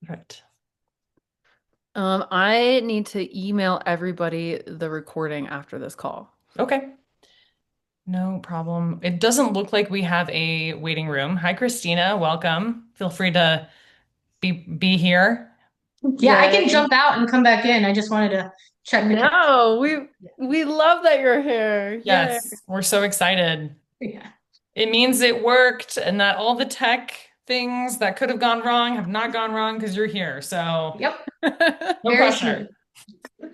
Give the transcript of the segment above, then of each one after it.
Right. I need to email everybody the recording after this call. Okay. No problem. It doesn't look like we have a waiting room. Hi, Christina. Welcome. Feel free to be here. Yeah, I can Yay. jump out and come back in. I just wanted to check a temp. No, we love that you're here. Yay. Yes, we're so excited. Yeah. It means it worked and that all the tech things that could have gone wrong have not gone wrong because you're here. So Yep. no Very pressure. smooth.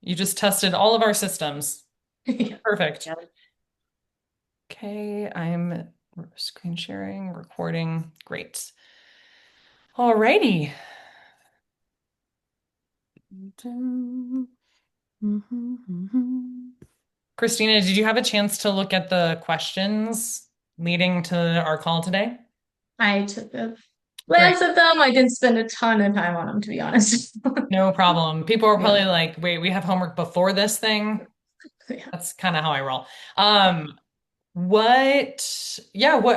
You just tested all of our systems. Yeah. Perfect. Yeah. Okay, I'm screen sharing, recording. Great. Alrighty. Christina, did you have a chance to look at the questions leading to our call today? I took a Great. glance at them. I didn't spend a ton of time on them, to be honest. No problem. People are Yeah. probably like, wait, we have homework before this thing? Yeah. That's kind of how I roll. What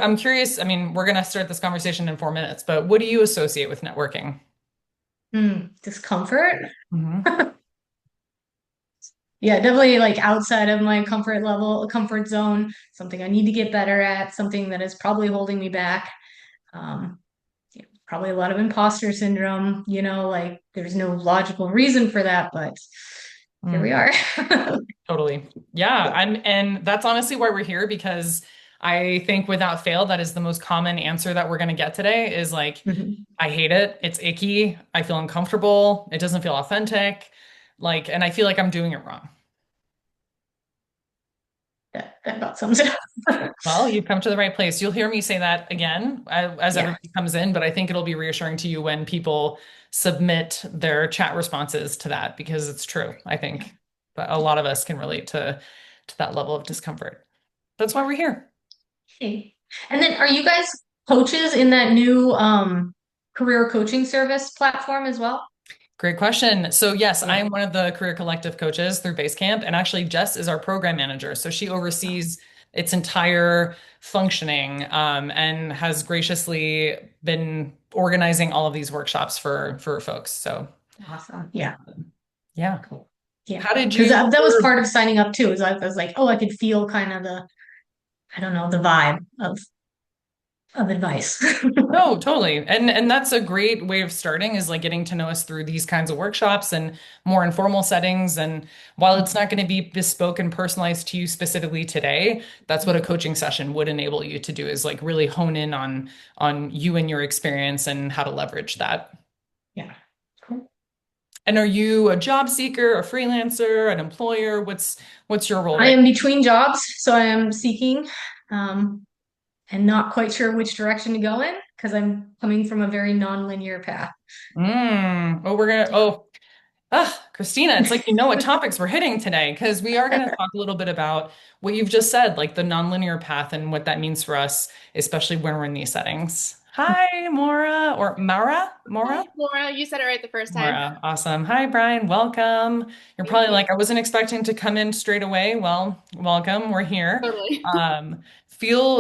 I'm curious. I mean, we're gonna start this conversation in 4 minutes, but what do you associate with networking? Discomfort. Hmm. Yeah, definitely like outside of my comfort level, comfort zone, something I need to get better at, something that is probably holding me back. Um, yeah, probably a lot of imposter syndrome, like there's no logical reason for that, but here we are. Totally. Yeah, and that's honestly why we're here because I think without fail, that is the most common answer that we're going to get today is like, Mhm. I hate it. It's icky. I feel uncomfortable. It doesn't feel authentic. Like, and I feel like I'm doing it wrong. That about sums it up. Well, you've come to the right place. You'll hear me say that again as Yeah. everybody comes in, but I think it'll be reassuring to you when people submit their chat responses to that because it's true, I Yeah. think. But a lot of us can relate to that level of discomfort. That's why we're here. Okay. And then are you guys coaches in that new career coaching service platform as well? Great question. So yes, I Yeah. am one of the career collective coaches through Basecamp, and actually Jess is our program manager. So she oversees its entire functioning, and has graciously been organizing all of these workshops for folks. So Awesome. Yeah. yeah. Cool. Yeah. How did Because you that was part of signing up too, is I was like, oh, I could feel kind of I don't know, the vibe of advice. No, totally. And that's a great way of starting is like getting to know us through these kinds of workshops and more informal settings. And while it's not going to be bespoke and personalized to you specifically today, that's what a coaching session would enable you to do is like really hone in on you and your experience and how to leverage that. Yeah. Cool. And are you a job seeker, a freelancer, an employer? What's your role I right am between jobs, so I am seeking um, and not quite sure which direction to go in because I'm coming from a very non-linear path. Oh, Christina, it's like you know what topics we're hitting today because we are going to talk a little bit about what you've just said, like the nonlinear path and what that means for us, especially when we're in these settings. Hi, Maura or Mara? Maura? Hi, Laura. You said it right the first time. Maura. Awesome. Hi, Brian. Welcome. You're Thank probably you. like, I wasn't expecting to come in straight away. Well, welcome. We're here. Totally.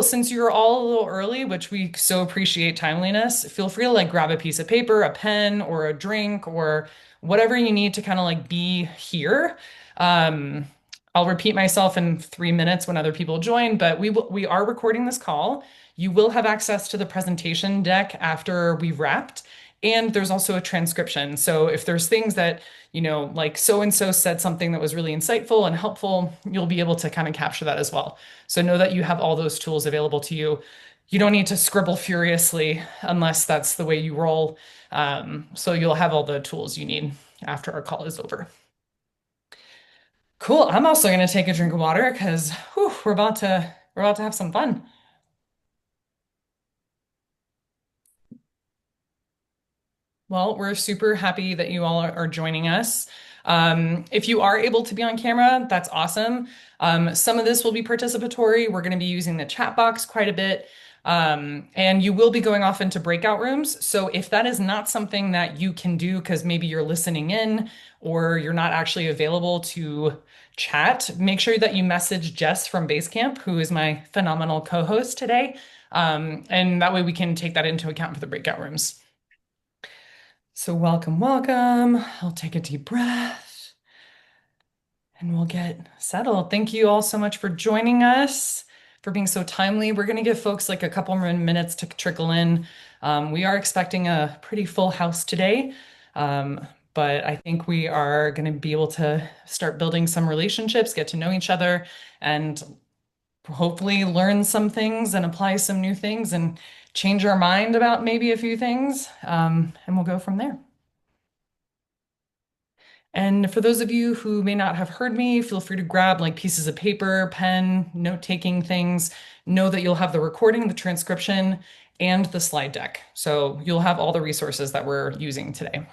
Since you're all a little early, which we so appreciate timeliness, feel free to like grab a piece of paper, a pen, or a drink, or whatever you need to kind of like be here. Um, I'll repeat myself in 3 minutes when other people join, but we are recording this call. You will have access to the presentation deck after we've wrapped. And there's also a transcription. So if there's things that, like so and so said something that was really insightful and helpful, you'll be able to kind of capture that as well. So know that you have all those tools available to you. You don't need to scribble furiously unless that's the way you roll. So you'll have all the tools you need after our call is over. Cool. I'm also going to take a drink of water because we're about to have some fun. Well, we're super happy that you all are joining us. If you are able to be on camera, that's awesome. Some of this will be participatory. We're going to be using the chat box quite a bit. And you will be going off into breakout rooms. So if that is not something that you can do because maybe you're listening in or you're not actually available to chat, make sure that you message Jess from Basecamp, who is my phenomenal co-host today. And that way we can take that into account for the breakout rooms. So welcome, welcome. I'll take a deep breath and we'll get settled. Thank you all so much for joining us, for being so timely. We're going to give folks like a couple more minutes to trickle in. We are expecting a pretty full house today, um, but I think we are going to be able to start building some relationships, get to know each other, and hopefully learn some things and apply some new things and change our mind about maybe a few things. And we'll go from there. And for those of you who may not have heard me, feel free to grab like pieces of paper, pen, note-taking things. Know that you'll have the recording, the transcription, and the slide deck. So you'll have all the resources that we're using today.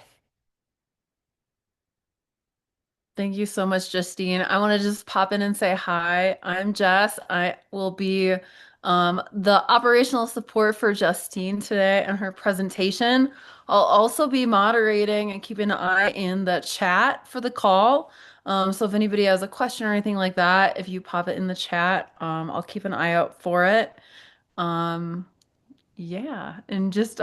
Thank you so much, Justine. I want to just pop in and say hi. I'm Jess. I will be the operational support for Justine today and her presentation. I'll also be moderating and keeping an eye in the chat for the call. So if anybody has a question or anything like that, if you pop it in the chat, I'll keep an eye out for it. Um, yeah, and just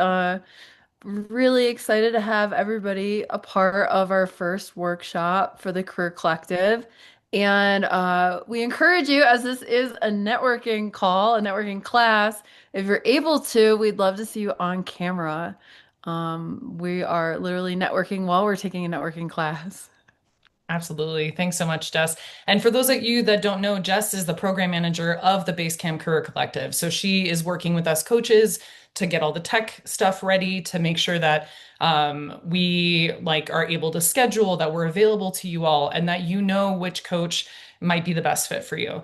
really excited to have everybody a part of our first workshop for the Career Collective. And we encourage you, as this is a networking call, a networking class, if you're able to, we'd love to see you on camera. We are literally networking while we're taking a networking class. Absolutely. Thanks so much, Jess. And for those of you that don't know, Jess is the program manager of the Basecamp Career Collective. So she is working with us coaches to get all the tech stuff ready to make sure that we like are able to schedule, that we're available to you all, and that you know which coach might be the best fit for you.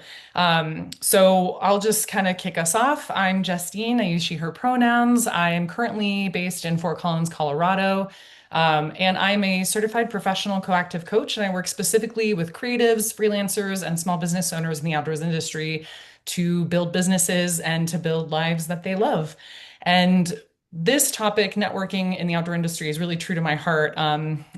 So I'll just kind of kick us off. I'm Justine. I use she, her pronouns. I am currently based in Fort Collins, Colorado. And I'm a certified professional coactive coach, and I work specifically with creatives, freelancers, and small business owners in the outdoors industry to build businesses and to build lives that they love. And this topic, networking in the outdoor industry, is really true to my heart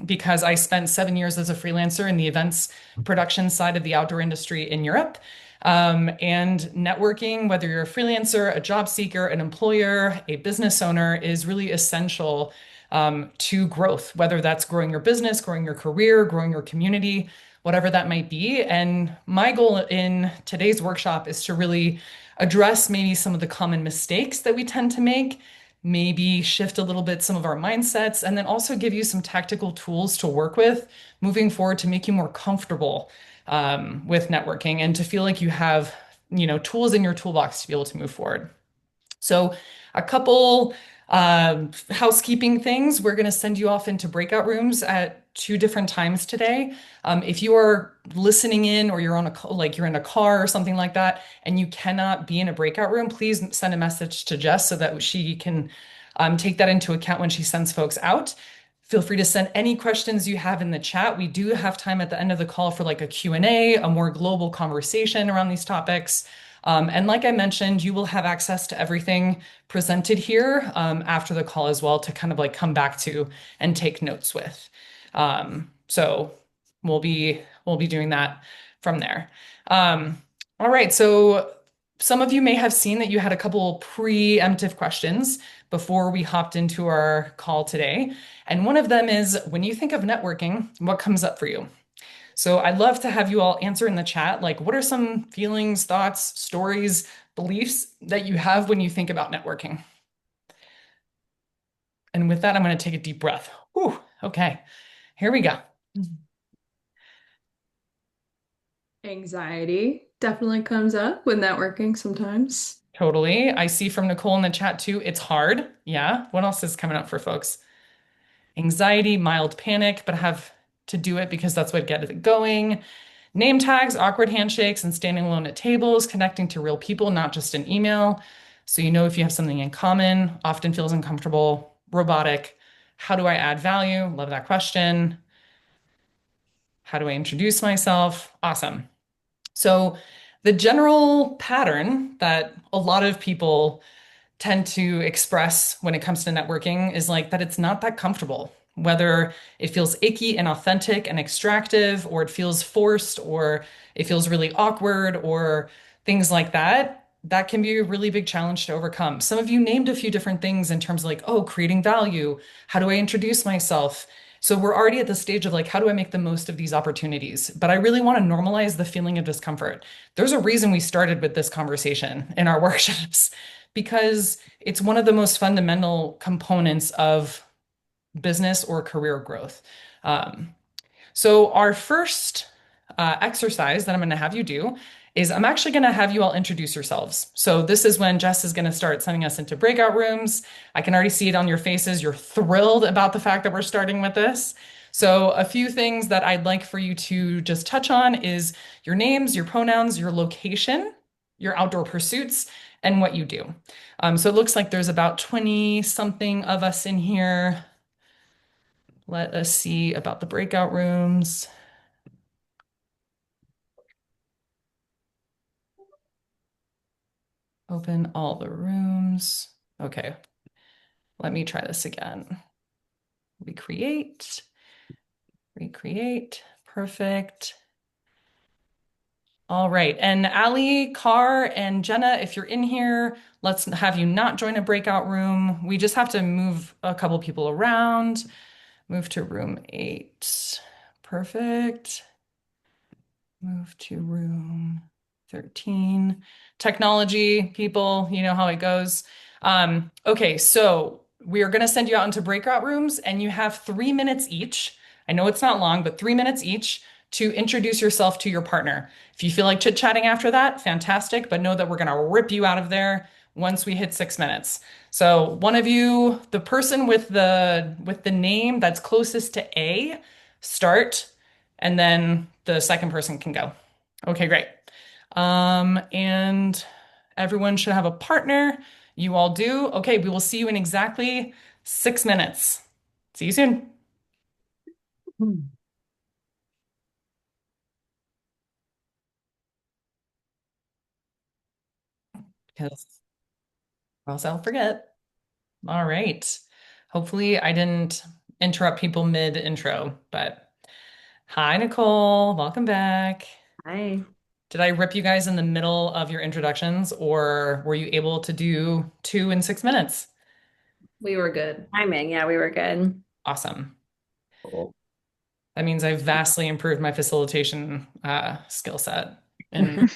because I spent 7 years as a freelancer in the events production side of the outdoor industry in Europe. And networking, whether you're a freelancer, a job seeker, an employer, a business owner, is really essential to growth, whether that's growing your business, growing your career, growing your community, whatever that might be. And my goal in today's workshop is to really address maybe some of the common mistakes that we tend to make, maybe shift a little bit some of our mindsets, and then also give you some tactical tools to work with moving forward to make you more comfortable with networking and to feel like you have, tools in your toolbox to be able to move forward. So, a couple housekeeping things. We're going to send you off into breakout rooms at two different times today. If you are listening in or you're on like you're in a car or something like that, and you cannot be in a breakout room, please send a message to Jess so that she can take that into account when she sends folks out. Feel free to send any questions you have in the chat. We do have time at the end of the call for like a Q&A, a more global conversation around these topics. And like I mentioned, you will have access to everything presented here after the call as well to kind of like come back to and take notes with. So we'll be doing that from there. All right, so some of you may have seen that you had a couple preemptive questions before we hopped into our call today. And one of them is, when you think of networking, what comes up for you? So I'd love to have you all answer in the chat, like, what are some feelings, thoughts, stories, beliefs that you have when you think about networking? And with that, I'm going to take a deep breath. Whew, okay, here we go. Anxiety definitely comes up with networking sometimes. Totally. I see from Nicole in the chat too, it's hard. Yeah. What else is coming up for folks? Anxiety, mild panic, but I have to do it because that's what gets it going. Name tags, awkward handshakes, and standing alone at tables, connecting to real people, not just an email. So you know if you have something in common, often feels uncomfortable, robotic. How do I add value? Love that question. How do I introduce myself? Awesome. So the general pattern that a lot of people tend to express when it comes to networking is like that it's not that comfortable, whether it feels icky and authentic and extractive, or it feels forced, or it feels really awkward, or things like that. that can be a really big challenge to overcome. Some of you named a few different things in terms of like, oh, creating value. How do I introduce myself? So we're already at the stage of like, how do I make the most of these opportunities? But I really want to normalize the feeling of discomfort. There's a reason we started with this conversation in our workshops because it's one of the most fundamental components of business or career growth. Um, so, our first exercise that I'm going to have you do is I'm actually going to have you all introduce yourselves. So, this is when Jess is going to start sending us into breakout rooms. I can already see it on your faces. You're thrilled about the fact that we're starting with this. So, a few things that I'd like for you to just touch on is your names, your pronouns, your location, your outdoor pursuits, and what you do. So, it looks like there's about 20 something of us in here. Let us see about the breakout rooms. Open all the rooms. Okay, let me try this again. Recreate, recreate, perfect. All right, and Ali, Carr, and Jenna, if you're in here, let's have you not join a breakout room. We just have to move a couple people around. Move to room 8. Perfect. Move to room 13. Technology, people, you know how it goes. Okay, so we are going to send you out into breakout rooms, and you have 3 minutes each. I know it's not long, but 3 minutes each to introduce yourself to your partner. If you feel like chit-chatting after that, fantastic, but know that we're going to rip you out of there once we hit 6 minutes. So one of you, the person with the name that's closest to A, start, and then the second person can go. Okay, great. And everyone should have a partner. You all do. Okay, we will see you in exactly 6 minutes. See you soon. Because or else I'll forget. All right. Hopefully I didn't interrupt people mid-intro, but hi, Nicole. Welcome back. Hi. Did I rip you guys in the middle of your introductions, or were you able to do two in 6 minutes? We were good. Timing, yeah, we were good. Awesome. Cool. That means I've vastly improved my facilitation skill set. And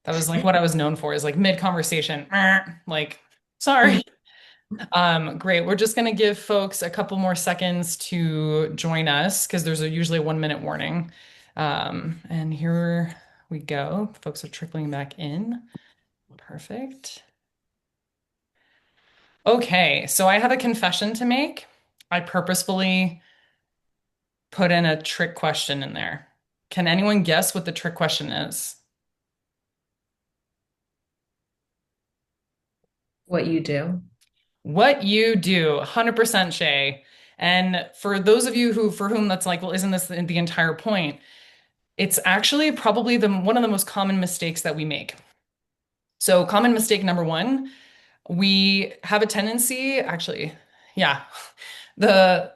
that was like what I was known for is like mid-conversation, like, sorry. Great. We're just gonna give folks a couple more seconds to join us because there's usually a 1 minute warning. And here we go. Folks are trickling back in. Perfect. Okay, so I have a confession to make. I purposefully put in a trick question in there. Can anyone guess what the trick question is? What you do. What you do, 100% Shay. And for those of you who for whom that's like, well, isn't this the entire point? It's actually probably the one of the most common mistakes that we make. So, common mistake number one, we have a tendency, actually, yeah, the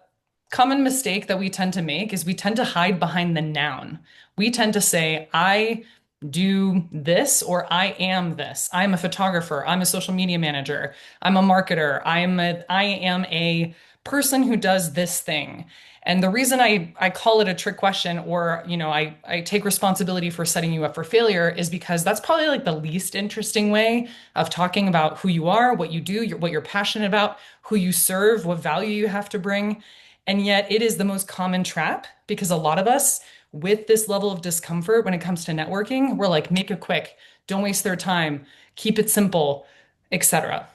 common mistake that we tend to make is we tend to hide behind the noun. We tend to say, I do this or I am this. I'm a photographer. I'm a social media manager. I'm a marketer. I am a person who does this thing. And the reason I call it a trick question or, I take responsibility for setting you up for failure is because that's probably like the least interesting way of talking about who you are, what you do, what you're passionate about, who you serve, what value you have to bring. And yet it is the most common trap because a lot of us with this level of discomfort when it comes to networking, we're like, make it quick, don't waste their time, keep it simple, etc.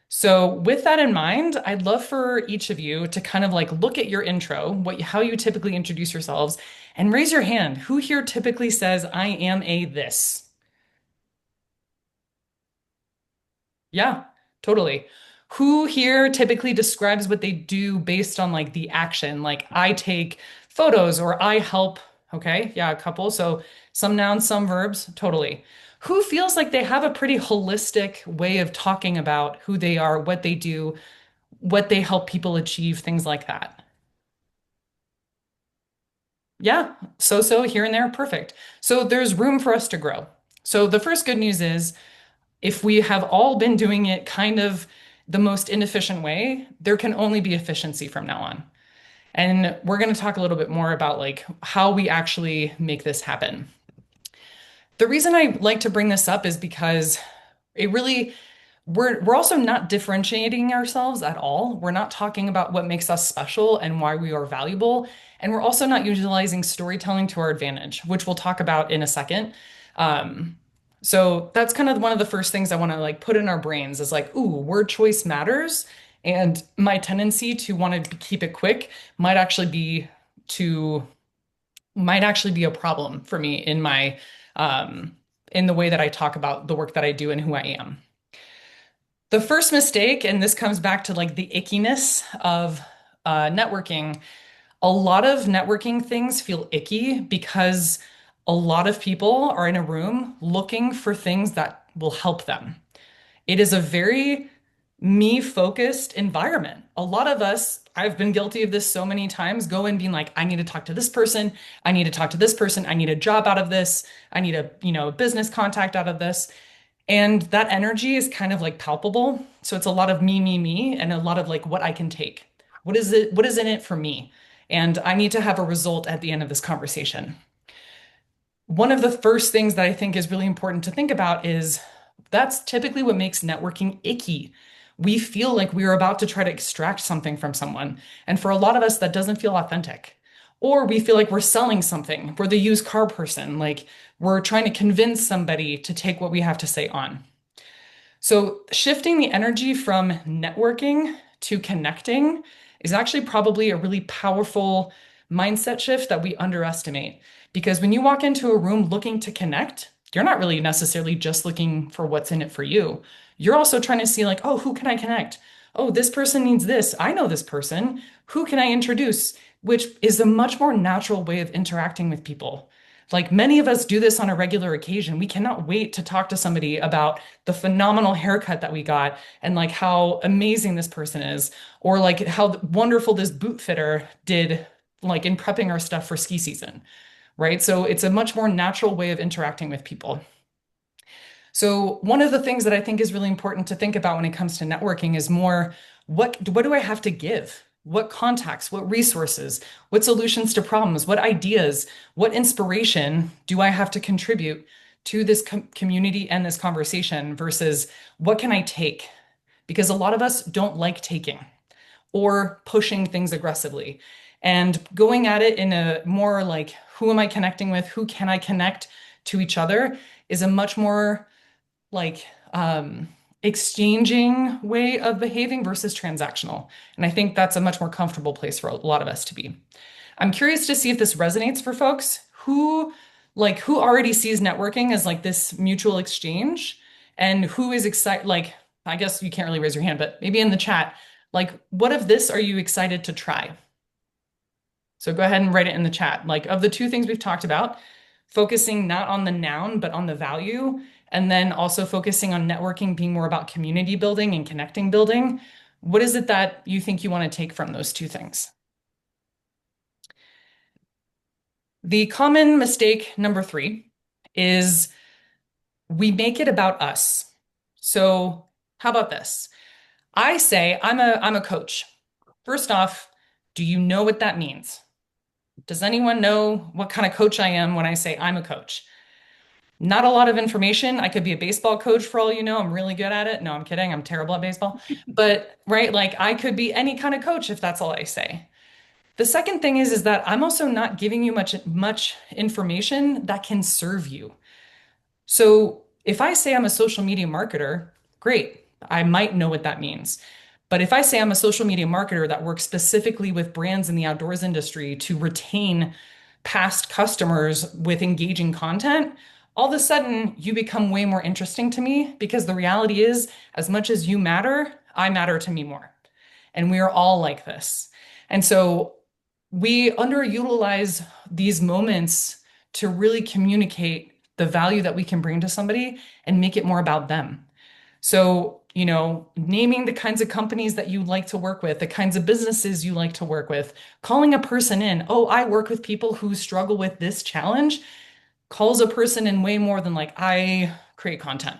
So with that in mind, I'd love for each of you to kind of like look at your intro, how you typically introduce yourselves, and raise your hand. Who here typically says, I am a this? Yeah, totally. Who here typically describes what they do based on like the action? Like I take photos or I help. Okay, yeah, a couple. So some nouns, some verbs, totally. Who feels like they have a pretty holistic way of talking about who they are, what they do, what they help people achieve, things like that? Yeah, so here and there, perfect. So there's room for us to grow. So the first good news is if we have all been doing it kind of the most inefficient way, there can only be efficiency from now on. And we're going to talk a little bit more about like how we actually make this happen. The reason I like to bring this up is because it really we're also not differentiating ourselves at all. We're not talking about what makes us special and why we are valuable. And we're also not utilizing storytelling to our advantage, which we'll talk about in a second. Um, so that's kind of one of the first things I want to like put in our brains is like, ooh, word choice matters. And my tendency to want to keep it quick might actually be to might actually be a problem for me in my in the way that I talk about the work that I do and who I am. The first mistake, and this comes back to like the ickiness of networking, a lot of networking things feel icky because a lot of people are in a room looking for things that will help them. It is a very me focused environment. A lot of us, I've been guilty of this so many times, go in being like, I need to talk to this person. I need to talk to this person. I need a job out of this. I need a, a business contact out of this. And that energy is kind of like palpable. So it's a lot of me, and a lot of like what I can take. What is it? What is in it for me? And I need to have a result at the end of this conversation. One of the first things that I think is really important to think about is that's typically what makes networking icky. We feel like we are about to try to extract something from someone. And for a lot of us, that doesn't feel authentic. Or we feel like we're selling something. We're the used car person. Like we're trying to convince somebody to take what we have to say on. So shifting the energy from networking to connecting is actually probably a really powerful mindset shift that we underestimate. Because when you walk into a room looking to connect, you're not really necessarily just looking for what's in it for you. You're also trying to see, like, oh, who can I connect? Oh, this person needs this. I know this person. Who can I introduce? Which is a much more natural way of interacting with people. Like many of us do this on a regular occasion. We cannot wait to talk to somebody about the phenomenal haircut that we got and like how amazing this person is, or like how wonderful this boot fitter did, like in prepping our stuff for ski season, right? So it's a much more natural way of interacting with people. So one of the things that I think is really important to think about when it comes to networking is more what do I have to give? What contacts, what resources, what solutions to problems, what ideas, what inspiration do I have to contribute to this community and this conversation versus what can I take? Because a lot of us don't like taking or pushing things aggressively. And going at it in a more like, who am I connecting with? Who can I connect to each other is a much more like exchanging way of behaving versus transactional. And I think that's a much more comfortable place for a lot of us to be. I'm curious to see if this resonates for folks who already sees networking as like this mutual exchange and who is excited like I guess you can't really raise your hand, but maybe in the chat, like what of this are you excited to try? So go ahead and write it in the chat. Like of the two things we've talked about, focusing not on the noun, but on the value, and then also focusing on networking being more about community building and connecting building. What is it that you think you want to take from those two things? The common mistake number 3 is we make it about us. So how about this? I say I'm a coach. First off, do you know what that means? Does anyone know what kind of coach I am when I say I'm a coach? Not a lot of information. I could be a baseball coach for all you know. I'm really good at it. No, I'm kidding. I'm terrible at baseball. But right, like I could be any kind of coach if that's all I say. The second thing is that I'm also not giving you much information that can serve you. So if I say I'm a social media marketer, great. I might know what that means. But if I say I'm a social media marketer that works specifically with brands in the outdoors industry to retain past customers with engaging content, all of a sudden you become way more interesting to me because the reality is, as much as you matter, I matter to me more. And we are all like this. And so we underutilize these moments to really communicate the value that we can bring to somebody and make it more about them. So, naming the kinds of companies that you like to work with, the kinds of businesses you like to work with, calling a person in, oh, I work with people who struggle with this challenge. calls a person in way more than like I create content.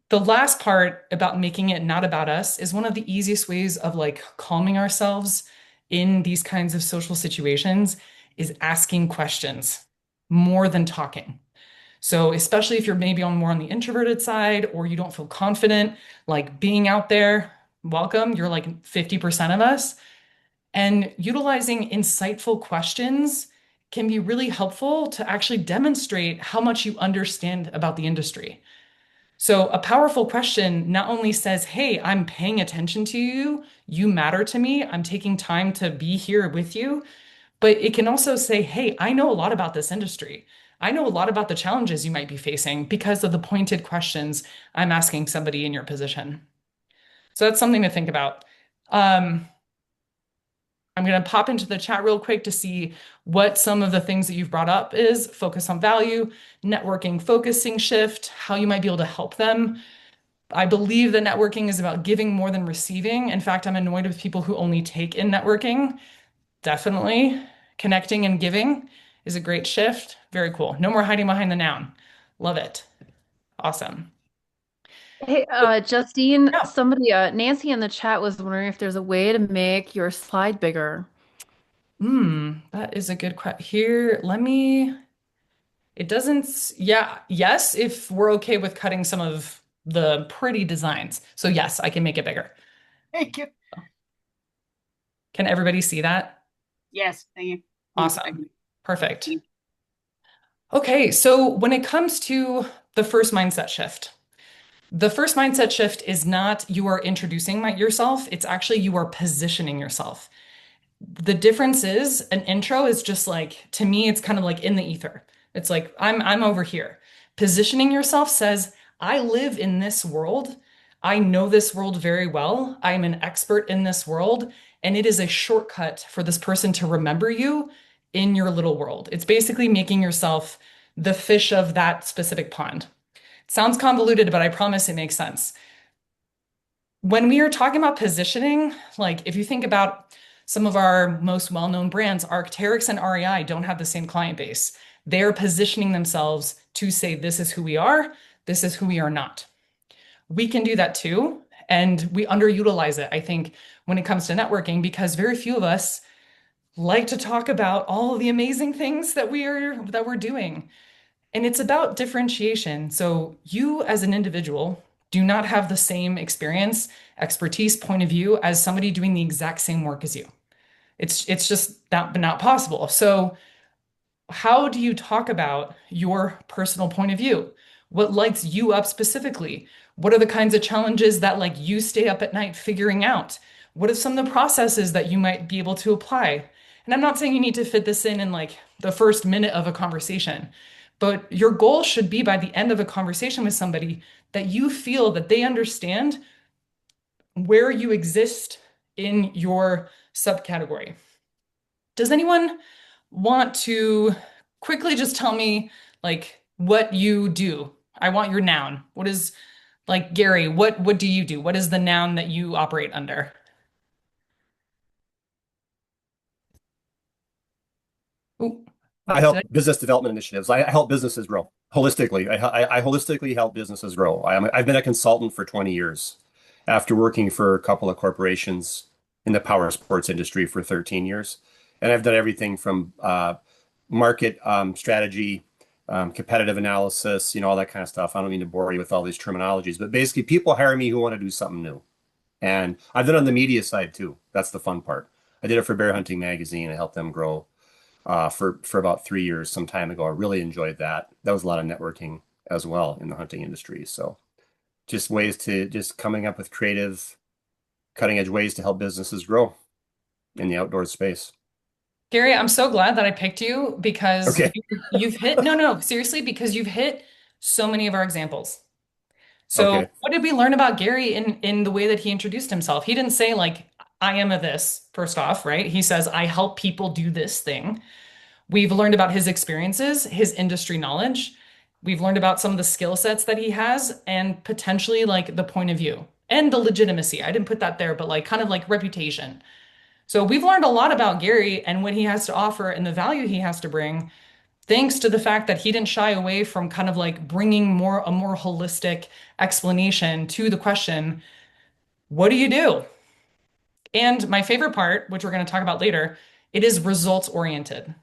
The last part about making it not about us is one of the easiest ways of like calming ourselves in these kinds of social situations is asking questions more than talking. So, especially if you're maybe on more on the introverted side or you don't feel confident, like being out there, welcome, you're like 50% of us. And utilizing insightful questions can be really helpful to actually demonstrate how much you understand about the industry. So, a powerful question not only says, hey, I'm paying attention to you, you matter to me, I'm taking time to be here with you, but it can also say, hey, I know a lot about this industry. I know a lot about the challenges you might be facing because of the pointed questions I'm asking somebody in your position. So, that's something to think about. Um, I'm going to pop into the chat real quick to see what some of the things that you've brought up is focus on value, networking, focusing shift, how you might be able to help them. I believe that networking is about giving more than receiving. In fact, I'm annoyed with people who only take in networking. Definitely connecting and giving is a great shift. Very cool. No more hiding behind the noun. Love it. Awesome. Hey, Justine, Yeah. somebody, Nancy in the chat was wondering if there's a way to make your slide bigger. That is a good question. Here, let me. It doesn't. Yeah. Yes, if we're okay with cutting some of the pretty designs. So yes, I can make it bigger. Thank you. Can everybody see that? Yes, thank you. Awesome. Perfect. Okay, so when it comes to the first mindset shift, the first mindset shift is not you are introducing yourself, it's actually you are positioning yourself. The difference is an intro is just like, to me, it's kind of like in the ether. It's like, I'm over here. Positioning yourself says, I live in this world. I know this world very well. I'm an expert in this world. And it is a shortcut for this person to remember you in your little world. It's basically making yourself the fish of that specific pond. Sounds convoluted, but I promise it makes sense. When we are talking about positioning, like if you think about some of our most well-known brands, Arc'teryx and REI don't have the same client base. They're positioning themselves to say, this is who we are, this is who we are not. We can do that too, and we underutilize it, I think, when it comes to networking, because very few of us like to talk about all of the amazing things that we're doing. And it's about differentiation. So you as an individual do not have the same experience, expertise, point of view as somebody doing the exact same work as you. It's just not possible. So how do you talk about your personal point of view? What lights you up specifically? What are the kinds of challenges that like you stay up at night figuring out? What are some of the processes that you might be able to apply? And I'm not saying you need to fit this in like the first minute of a conversation, but your goal should be by the end of a conversation with somebody that you feel that they understand where you exist in your subcategory. Does anyone want to quickly just tell me like what you do? I want your noun. What is like Gary, what do you do? What is the noun that you operate under? Ooh, I did help I? business development initiatives. I help businesses grow holistically. I holistically help businesses grow. I've been a consultant for 20 years after working for a couple of corporations in the power sports industry for 13 years. And I've done everything from market strategy, competitive analysis, all that kind of stuff. I don't mean to bore you with all these terminologies, but basically people hire me who want to do something new. And I've done it on the media side too. That's the fun part. I did it for Bear Hunting Magazine. I helped them grow for about 3 years some time ago. I really enjoyed that. That was a lot of networking as well in the hunting industry. So just ways to just coming up with creative, cutting edge ways to help businesses grow in the outdoor space. Gary, I'm so glad that I picked you because Okay. you've hit, no, seriously, because you've hit so many of our examples. So Okay. what did we learn about Gary in the way that he introduced himself? He didn't say like, I am a this, first off, right? He says, I help people do this thing. We've learned about his experiences, his industry knowledge. We've learned about some of the skill sets that he has and potentially like the point of view and the legitimacy. I didn't put that there, but like kind of like reputation. So we've learned a lot about Gary and what he has to offer and the value he has to bring. thanks to the fact that he didn't shy away from kind of like bringing a more holistic explanation to the question, what do you do? And my favorite part, which we're going to talk about later, it is results oriented.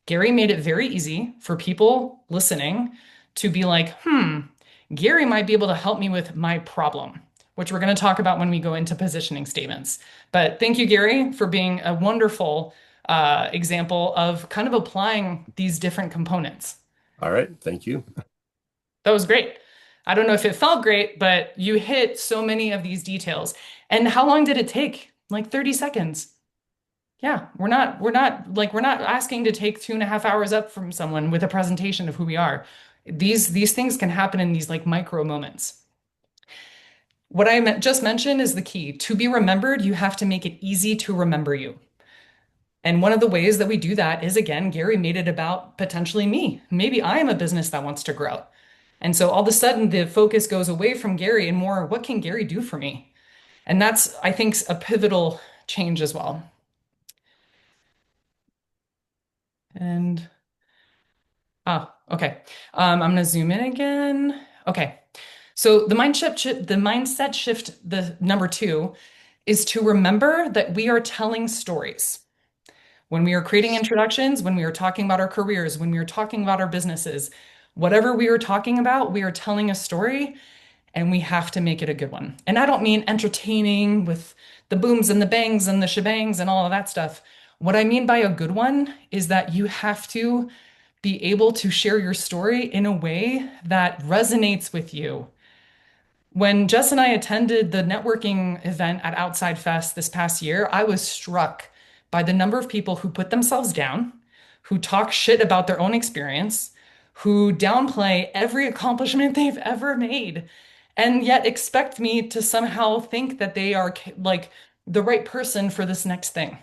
Gary made it very easy for people listening to be like, Gary might be able to help me with my problem, which we're going to talk about when we go into positioning statements. But thank you, Gary, for being a wonderful example of kind of applying these different components. All right. Thank you. That was great. I don't know if it felt great, but you hit so many of these details. And how long did it take? Like 30 seconds. Yeah, we're not asking to take 2.5 hours up from someone with a presentation of who we are. These things can happen in these like micro moments. What just mentioned is the key. To be remembered, you have to make it easy to remember you. And one of the ways that we do that is, again, Gary made it about potentially me. Maybe I am a business that wants to grow. And so all of a sudden, the focus goes away from Gary and more, what can Gary do for me? And that's, I think, a pivotal change as well. And okay. I'm gonna zoom in again. Okay. So the mindset shift, the number two, is to remember that we are telling stories. When we are creating introductions, when we are talking about our careers, when we are talking about our businesses, whatever we are talking about, we are telling a story and we have to make it a good one. And I don't mean entertaining with the booms and the bangs and the shebangs and all of that stuff. What I mean by a good one is that you have to be able to share your story in a way that resonates with you. When Jess and I attended the networking event at Outside Fest this past year, I was struck by the number of people who put themselves down, who talk shit about their own experience, who downplay every accomplishment they've ever made, and yet expect me to somehow think that they are like the right person for this next thing.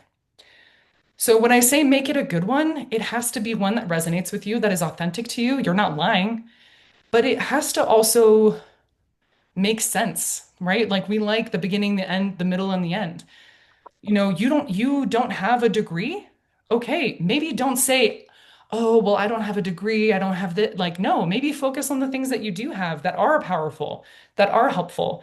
So when I say make it a good one, it has to be one that resonates with you, that is authentic to you. You're not lying, but it has to also make sense, right? Like we like the beginning, the end, the middle, and the end. You don't have a degree. Okay, maybe don't say, "Oh, well, I don't have a degree. I don't have that." Like, no, maybe focus on the things that you do have that are powerful, that are helpful.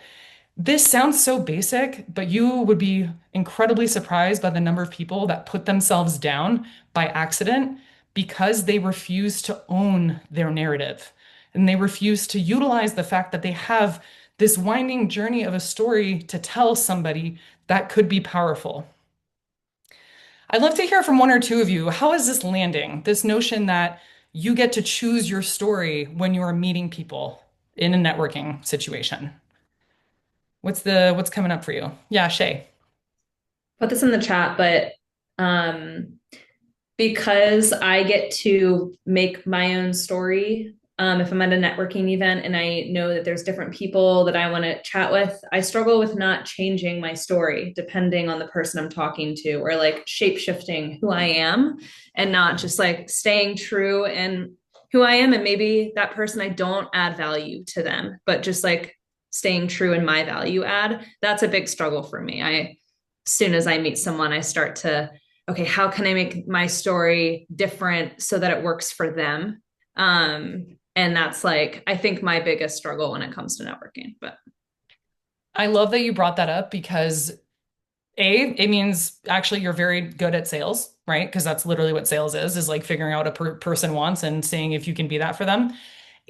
This sounds so basic, but you would be incredibly surprised by the number of people that put themselves down by accident because they refuse to own their narrative and they refuse to utilize the fact that they have this winding journey of a story to tell somebody that could be powerful. I'd love to hear from one or two of you. How is this landing? This notion that you get to choose your story when you are meeting people in a networking situation. What's coming up for you? Yeah, Shay. Put this in the chat, but um, because I get to make my own story, if I'm at a networking event and I know that there's different people that I want to chat with, I struggle with not changing my story depending on the person I'm talking to, or like shape shifting who I am and not just like staying true and who I am. And maybe that person, I don't add value to them, but just like staying true in my value add. That's a big struggle for me. As soon as I meet someone, I start to, okay, how can I make my story different so that it works for them? And that's like, I think my biggest struggle when it comes to networking. But I love that you brought that up because it means actually you're very good at sales, right? Because that's literally what sales is like figuring out what a person wants and seeing if you can be that for them.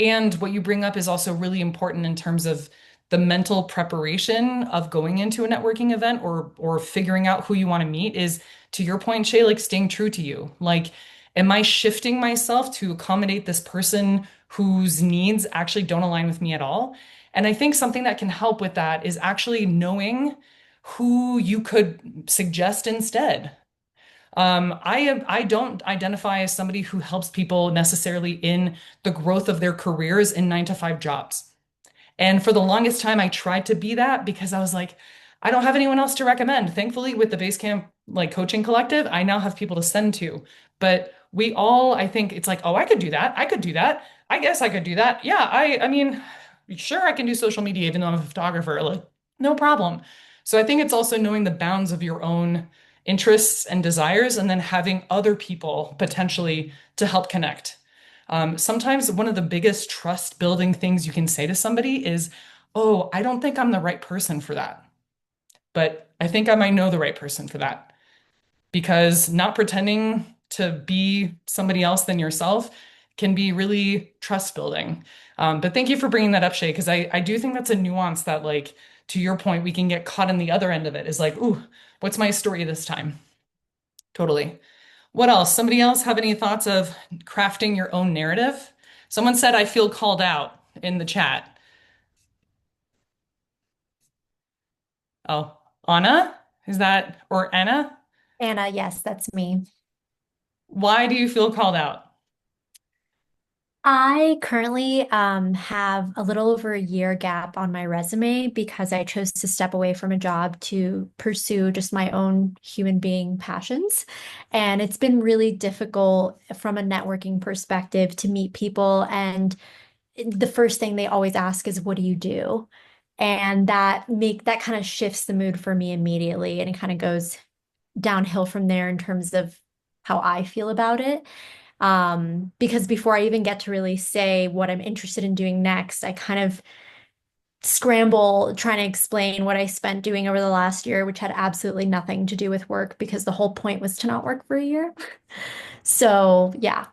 And what you bring up is also really important in terms of the mental preparation of going into a networking event or figuring out who you want to meet is, to your point, Shay, like staying true to you. Like, am I shifting myself to accommodate this person whose needs actually don't align with me at all? And I think something that can help with that is actually knowing who you could suggest instead. I don't identify as somebody who helps people necessarily in the growth of their careers in 9 to 5 jobs. And for the longest time, I tried to be that because I was like, I don't have anyone else to recommend. Thankfully, with the Basecamp like coaching collective, I now have people to send to. But we all, I think it's like, oh, I could do that. I could do that. I guess I could do that. Yeah, I mean, sure, I can do social media even though I'm a photographer. Like, no problem. So I think it's also knowing the bounds of your own interests and desires, and then having other people potentially to help connect. Sometimes one of the biggest trust building things you can say to somebody is, "Oh, I don't think I'm the right person for that, but I think I might know the right person for that." Because not pretending to be somebody else than yourself can be really trust building. But thank you for bringing that up, Shay, because I do think that's a nuance that, like, to your point, we can get caught in the other end of it is like, ooh, what's my story this time? Totally. What else? Somebody else have any thoughts of crafting your own narrative? Someone said, I feel called out in the chat. Oh, Anna? Is that, or Anna? Anna, yes, that's me. Why do you feel called out? I currently have a little over a year gap on my resume because I chose to step away from a job to pursue just my own human being passions. And it's been really difficult from a networking perspective to meet people. And the first thing they always ask is, what do you do? And that kind of shifts the mood for me immediately. And it kind of goes downhill from there in terms of how I feel about it. Because before I even get to really say what I'm interested in doing next, I kind of scramble trying to explain what I spent doing over the last year, which had absolutely nothing to do with work because the whole point was to not work for a year. So, yeah.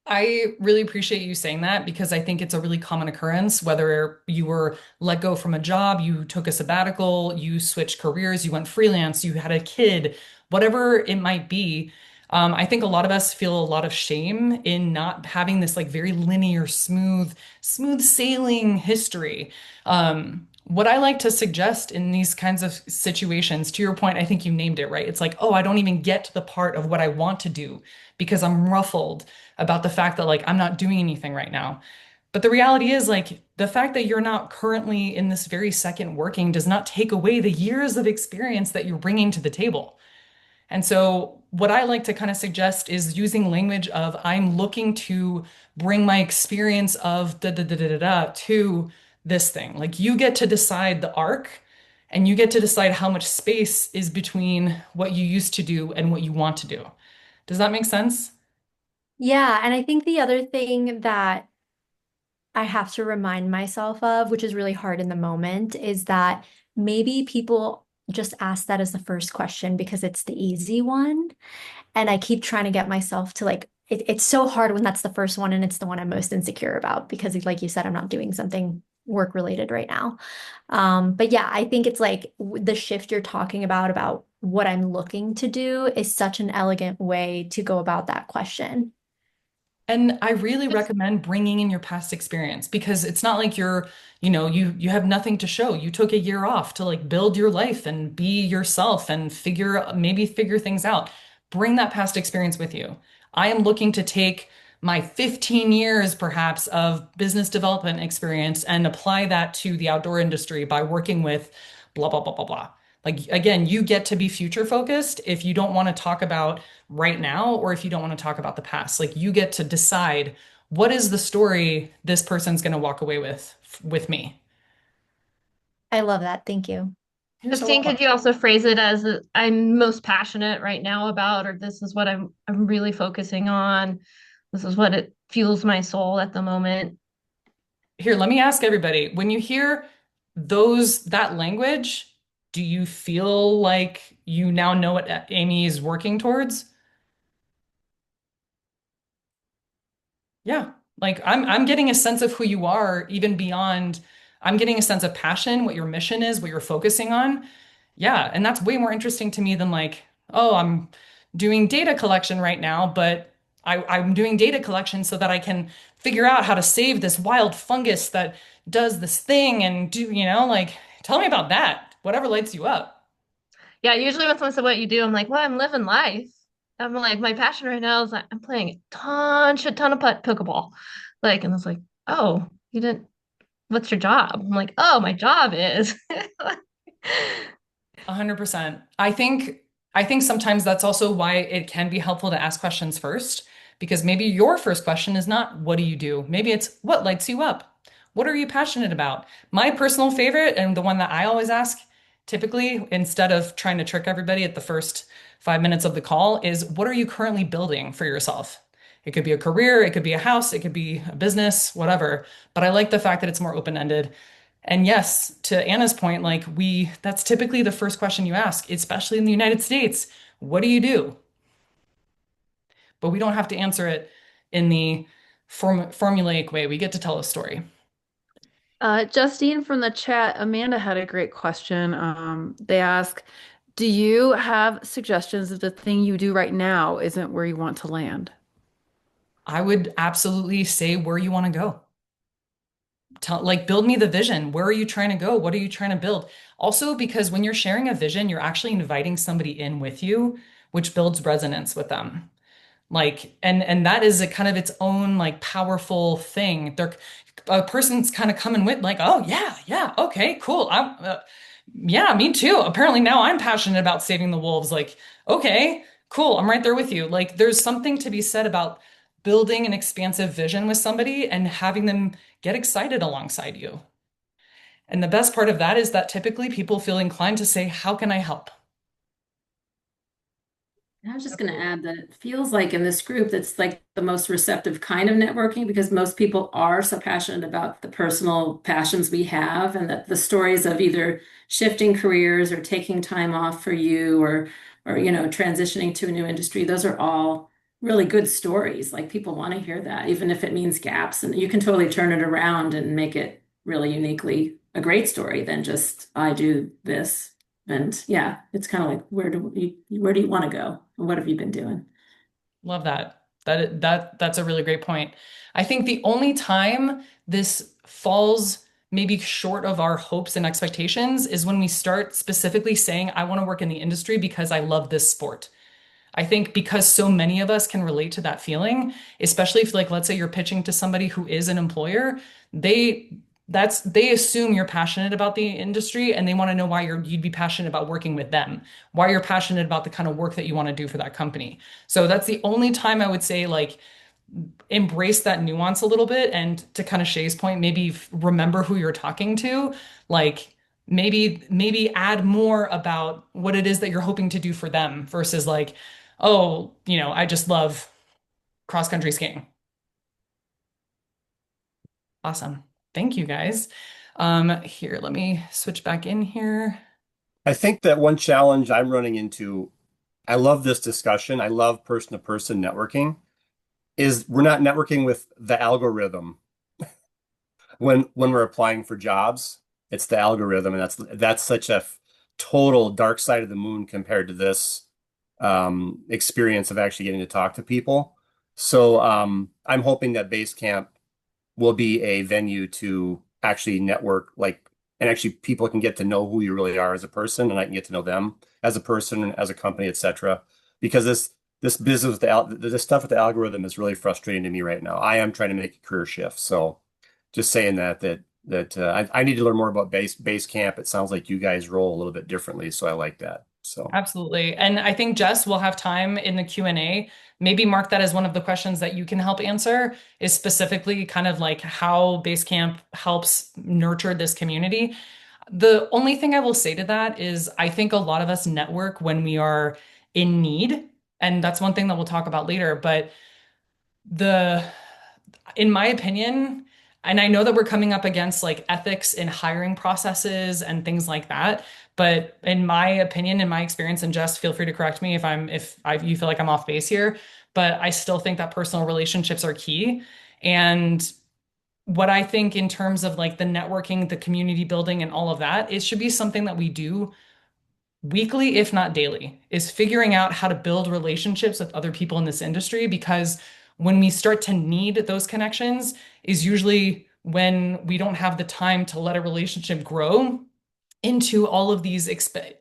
I really appreciate you saying that because I think it's a really common occurrence, whether you were let go from a job, you took a sabbatical, you switched careers, you went freelance, you had a kid, whatever it might be. I think a lot of us feel a lot of shame in not having this like very linear, smooth sailing history. What I like to suggest in these kinds of situations, to your point, I think you named it, right? It's like, oh, I don't even get to the part of what I want to do because I'm ruffled about the fact that like I'm not doing anything right now. But the reality is like the fact that you're not currently in this very second working does not take away the years of experience that you're bringing to the table. And so what I like to kind of suggest is using language of I'm looking to bring my experience of da da da da da da to this thing. Like you get to decide the arc and you get to decide how much space is between what you used to do and what you want to do. Does that make sense? Yeah. And I think the other thing that I have to remind myself of, which is really hard in the moment, is that maybe people just ask that as the first question because it's the easy one. And I keep trying to get myself to like, it's so hard when that's the first one and it's the one I'm most insecure about because, like you said, I'm not doing something work related right now. But yeah, I think it's like the shift you're talking about what I'm looking to do is such an elegant way to go about that question. And I really recommend bringing in your past experience because it's not like you're, you have nothing to show. You took a year off to like build your life and be yourself and maybe figure things out. Bring that past experience with you. I am looking to take my 15 years perhaps of business development experience and apply that to the outdoor industry by working with blah, blah, blah, blah, blah. Like again, you get to be future focused if you don't want to talk about right now or if you don't want to talk about the past. Like you get to decide what is the story this person's going to walk away with me. I love that. Thank you. You're so Justine, welcome. could you also phrase it as I'm most passionate right now about, or this is what I'm really focusing on. This is what it fuels my soul at the moment. Here, let me ask everybody, when you hear that language, do you feel like you now know what Amy is working towards? Yeah. Like I'm getting a sense of who you are even beyond I'm getting a sense of passion, what your mission is, what you're focusing on. Yeah, and that's way more interesting to me than like, oh, I'm doing data collection right now, but I'm doing data collection so that I can figure out how to save this wild fungus that does this thing and like tell me about that. Whatever lights you up. Yeah, usually when someone says what you do, I'm like, well, I'm living life. I'm like, my passion right now is like, I'm playing a shit ton of pickleball. Like, and it's like, oh, you didn't, what's your job? I'm like, oh, my job is. 100%. I think sometimes that's also why it can be helpful to ask questions first, because maybe your first question is not what do you do? Maybe it's what lights you up? What are you passionate about? My personal favorite and the one that I always ask, typically, instead of trying to trick everybody at the first 5 minutes of the call, is what are you currently building for yourself? It could be a career, it could be a house, it could be a business, whatever. But I like the fact that it's more open-ended. And yes, to Anna's point, like that's typically the first question you ask, especially in the United States. What do you do? But we don't have to answer it in the formulaic way. We get to tell a story. Justine from the chat, Amanda had a great question. They ask, do you have suggestions if the thing you do right now isn't where you want to land? I would absolutely say where you want to go. Like, build me the vision. Where are you trying to go? What are you trying to build? Also, because when you're sharing a vision, you're actually inviting somebody in with you, which builds resonance with them. Like, and that is a kind of its own like powerful thing. A person's kind of coming with like, oh yeah, yeah, okay, cool. Yeah, me too. Apparently now I'm passionate about saving the wolves. Like, okay, cool. I'm right there with you. Like, there's something to be said about building an expansive vision with somebody and having them get excited alongside you. And the best part of that is that typically people feel inclined to say, how can I help? I was just going to add that it feels like in this group that's like the most receptive kind of networking because most people are so passionate about the personal passions we have and that the stories of either shifting careers or taking time off for you or transitioning to a new industry, those are all really good stories. Like people want to hear that, even if it means gaps, and you can totally turn it around and make it really uniquely a great story than just I do this. And yeah, it's kind of like where do you want to go? And what have you been doing? Love that. That's a really great point. I think the only time this falls maybe short of our hopes and expectations is when we start specifically saying, I want to work in the industry because I love this sport. I think because so many of us can relate to that feeling, especially if like let's say you're pitching to somebody who is an employer, they they assume you're passionate about the industry and they want to know why you'd be passionate about working with them, why you're passionate about the kind of work that you want to do for that company. So that's the only time I would say like embrace that nuance a little bit and to kind of Shay's point, maybe remember who you're talking to, like maybe add more about what it is that you're hoping to do for them versus like, oh, I just love cross country skiing. Awesome. Thank you guys. Here, let me switch back in here. I think that one challenge I'm running into, I love this discussion. I love person-to-person networking, is we're not networking with the algorithm when we're applying for jobs. It's the algorithm, and that's such a total dark side of the moon compared to this experience of actually getting to talk to people. So I'm hoping that Basecamp will be a venue to actually network, like, and actually people can get to know who you really are as a person, and I can get to know them as a person, as a company, etc. Because this business with this stuff with the algorithm is really frustrating to me right now. I am trying to make a career shift, so just saying I need to learn more about Basecamp. It sounds like you guys roll a little bit differently, so I like that. So Absolutely. And I think Jess will have time in the Q&A. Maybe mark that as one of the questions that you can help answer is specifically kind of like how Basecamp helps nurture this community. The only thing I will say to that is I think a lot of us network when we are in need. And that's one thing that we'll talk about later. But the in my opinion, and I know that we're coming up against like ethics in hiring processes and things like that, but in my opinion, in my experience, and Jess, feel free to correct me if you feel like I'm off base here, but I still think that personal relationships are key. And what I think in terms of like the networking, the community building, and all of that, it should be something that we do weekly, if not daily, is figuring out how to build relationships with other people in this industry because when we start to need those connections is usually when we don't have the time to let a relationship grow into all of these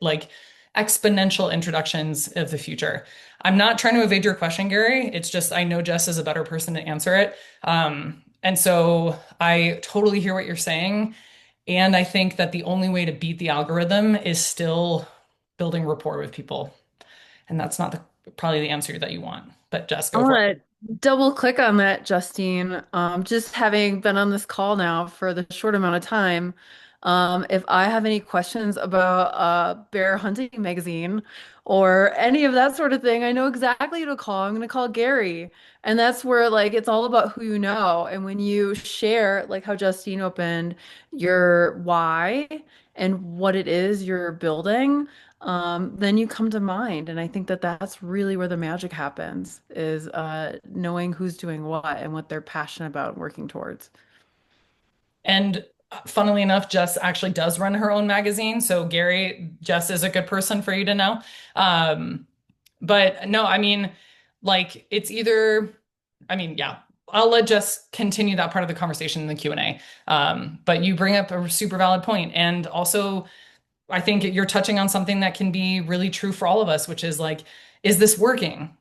like exponential introductions of the future. I'm not trying to evade your question, Gary. It's just I know Jess is a better person to answer it. And so I totally hear what you're saying. And I think that the only way to beat the algorithm is still building rapport with people. And that's not probably the answer that you want. But Jess, I go for it. want to double click on that, Justine. Just having been on this call now for the short amount of time, If I have any questions about bear hunting magazine or any of that sort of thing, I know exactly who to call. I'm going to call Gary. And that's where like it's all about who you know. And when you share, like how Justine opened your why and what it is you're building, then you come to mind. And I think that that's really where the magic happens, is knowing who's doing what and what they're passionate about and working towards. And funnily enough, Jess actually does run her own magazine. So Gary, Jess is a good person for you to know. Um, but no, I mean, like it's either, I mean, yeah, I'll let Jess continue that part of the conversation in the Q&A. But you bring up a super valid point. And also, I think you're touching on something that can be really true for all of us, which is like, is this working?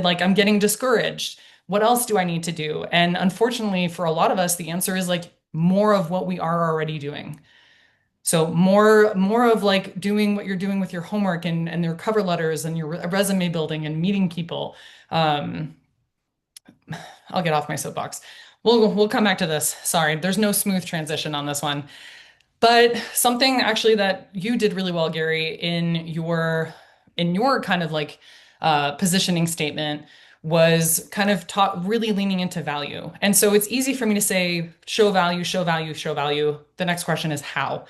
Like, I'm getting discouraged. What else do I need to do? And unfortunately, for a lot of us, the answer is like more of what we are already doing. So more of like doing what you're doing with your homework and your cover letters and your resume building and meeting people. Um, I'll get off my soapbox. We'll come back to this. Sorry, there's no smooth transition on this one. But something actually that you did really well, Gary, in your kind of like positioning statement was kind of taught really leaning into value. And so it's easy for me to say, show value, show value, show value. The next question is how.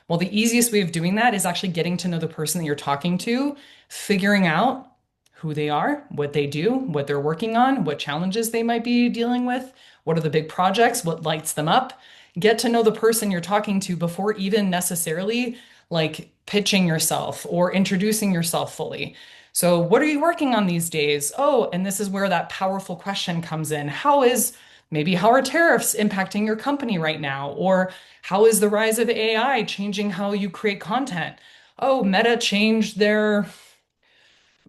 Well, the easiest way of doing that is actually getting to know the person that you're talking to, figuring out who they are, what they do, what they're working on, what challenges they might be dealing with, what are the big projects, what lights them up. Get to know the person you're talking to before even necessarily like pitching yourself or introducing yourself fully. So, what are you working on these days? Oh, and this is where that powerful question comes in. How are tariffs impacting your company right now? Or how is the rise of AI changing how you create content? Oh, Meta changed their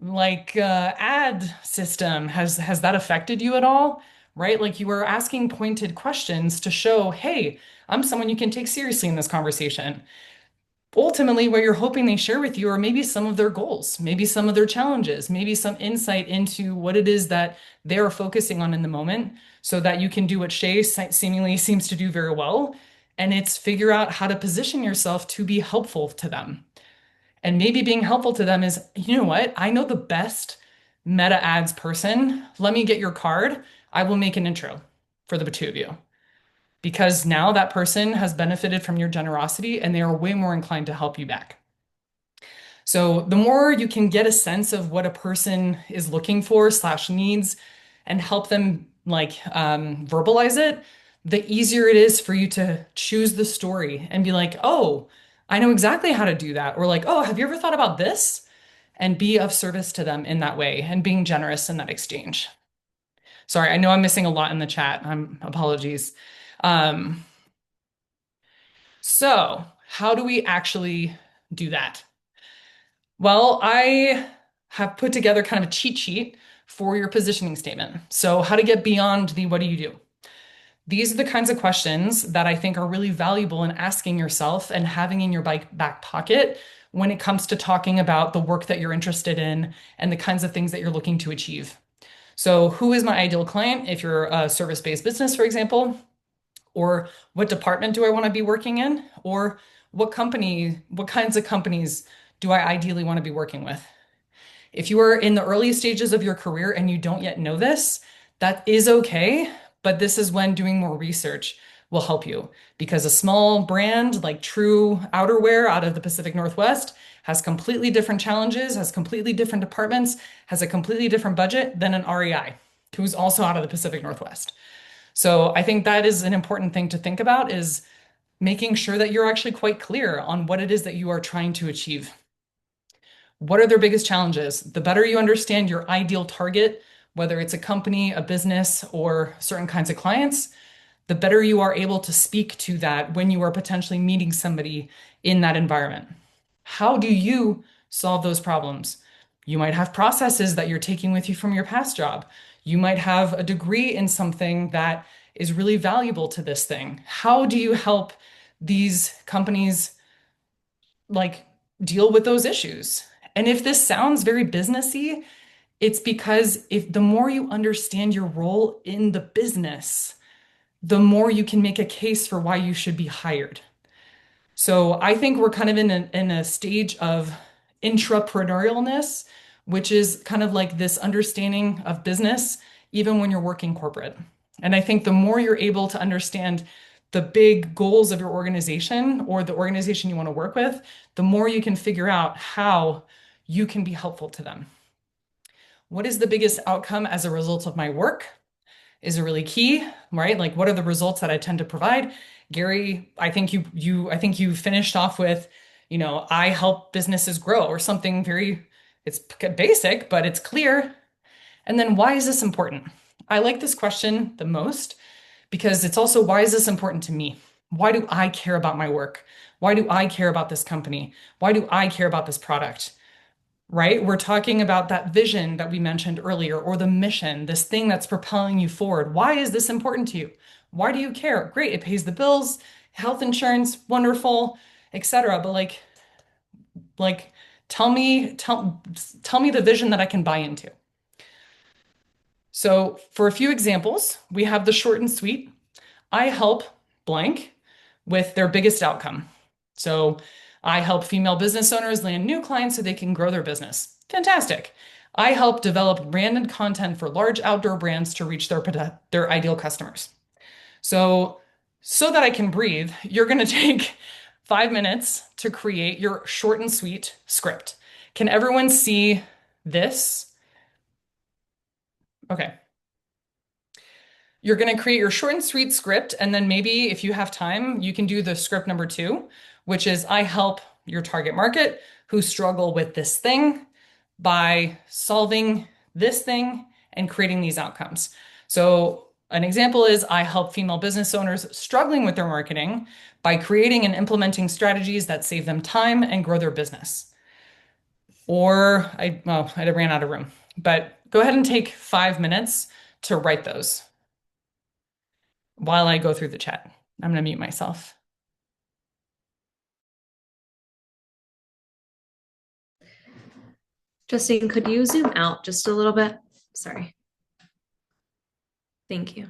ad system. Has that affected you at all? Right? Like you were asking pointed questions to show, hey, I'm someone you can take seriously in this conversation. Ultimately, what you're hoping they share with you are maybe some of their goals, maybe some of their challenges, maybe some insight into what it is that they're focusing on in the moment so that you can do what Shay seemingly seems to do very well. And it's figure out how to position yourself to be helpful to them. And maybe being helpful to them is, you know what? I know the best meta ads person. Let me get your card. I will make an intro for the two of you because now that person has benefited from your generosity and they are way more inclined to help you back. So the more you can get a sense of what a person is looking for slash needs and help them verbalize it, the easier it is for you to choose the story and be like, oh, I know exactly how to do that. Or like, oh, have you ever thought about this? And be of service to them in that way and being generous in that exchange. Sorry, I know I'm missing a lot in the chat. Apologies. Um, so how do we actually do that? Well, I have put together kind of a cheat sheet for your positioning statement. So, how to get beyond the what do you do? These are the kinds of questions that I think are really valuable in asking yourself and having in your back pocket when it comes to talking about the work that you're interested in and the kinds of things that you're looking to achieve. So, who is my ideal client if you're a service-based business, for example? Or what department do I want to be working in? Or what kinds of companies do I ideally want to be working with? If you are in the early stages of your career and you don't yet know this, that is okay. But this is when doing more research will help you because a small brand like True Outerwear out of the Pacific Northwest has completely different challenges, has completely different departments, has a completely different budget than an REI, who's also out of the Pacific Northwest. So I think that is an important thing to think about is making sure that you're actually quite clear on what it is that you are trying to achieve. What are their biggest challenges? The better you understand your ideal target, whether it's a company, a business, or certain kinds of clients, the better you are able to speak to that when you are potentially meeting somebody in that environment. How do you solve those problems? You might have processes that you're taking with you from your past job. You might have a degree in something that is really valuable to this thing. How do you help these companies like deal with those issues? And if this sounds very businessy, it's because if the more you understand your role in the business, the more you can make a case for why you should be hired. So I think we're kind of in a stage of intrapreneurialness, which is kind of like this understanding of business, even when you're working corporate. And I think the more you're able to understand the big goals of your organization or the organization you want to work with, the more you can figure out how you can be helpful to them. What is the biggest outcome as a result of my work? Is really key, right? Like what are the results that I tend to provide? Gary, I think you finished off with, I help businesses grow or something very, it's basic, but it's clear. And then why is this important? I like this question the most because it's also why is this important to me? Why do I care about my work? Why do I care about this company? Why do I care about this product? Right? We're talking about that vision that we mentioned earlier, or the mission, this thing that's propelling you forward. Why is this important to you? Why do you care? Great, it pays the bills, health insurance, wonderful, etc. But like, tell me the vision that I can buy into. So for a few examples, we have the short and sweet. I help blank with their biggest outcome. So I help female business owners land new clients so they can grow their business. Fantastic. I help develop branded content for large outdoor brands to reach their ideal customers. So that I can breathe, you're going to take 5 minutes to create your short and sweet script. Can everyone see this? Okay. You're going to create your short and sweet script, and then maybe if you have time, you can do the script number two, which is I help your target market who struggle with this thing by solving this thing and creating these outcomes. So, an example is I help female business owners struggling with their marketing by creating and implementing strategies that save them time and grow their business. Or I ran out of room, but go ahead and take 5 minutes to write those while I go through the chat. I'm going to mute myself. Justine, could you zoom out just a little bit? Sorry. Thank you.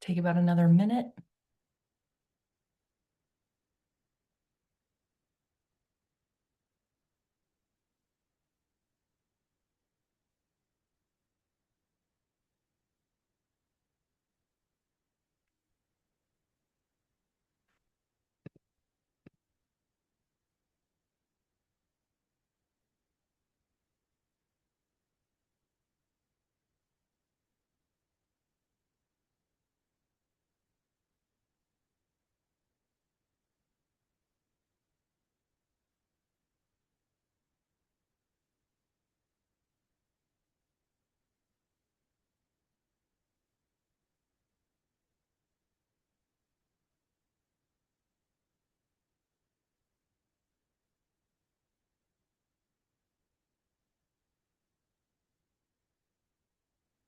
Take about another minute.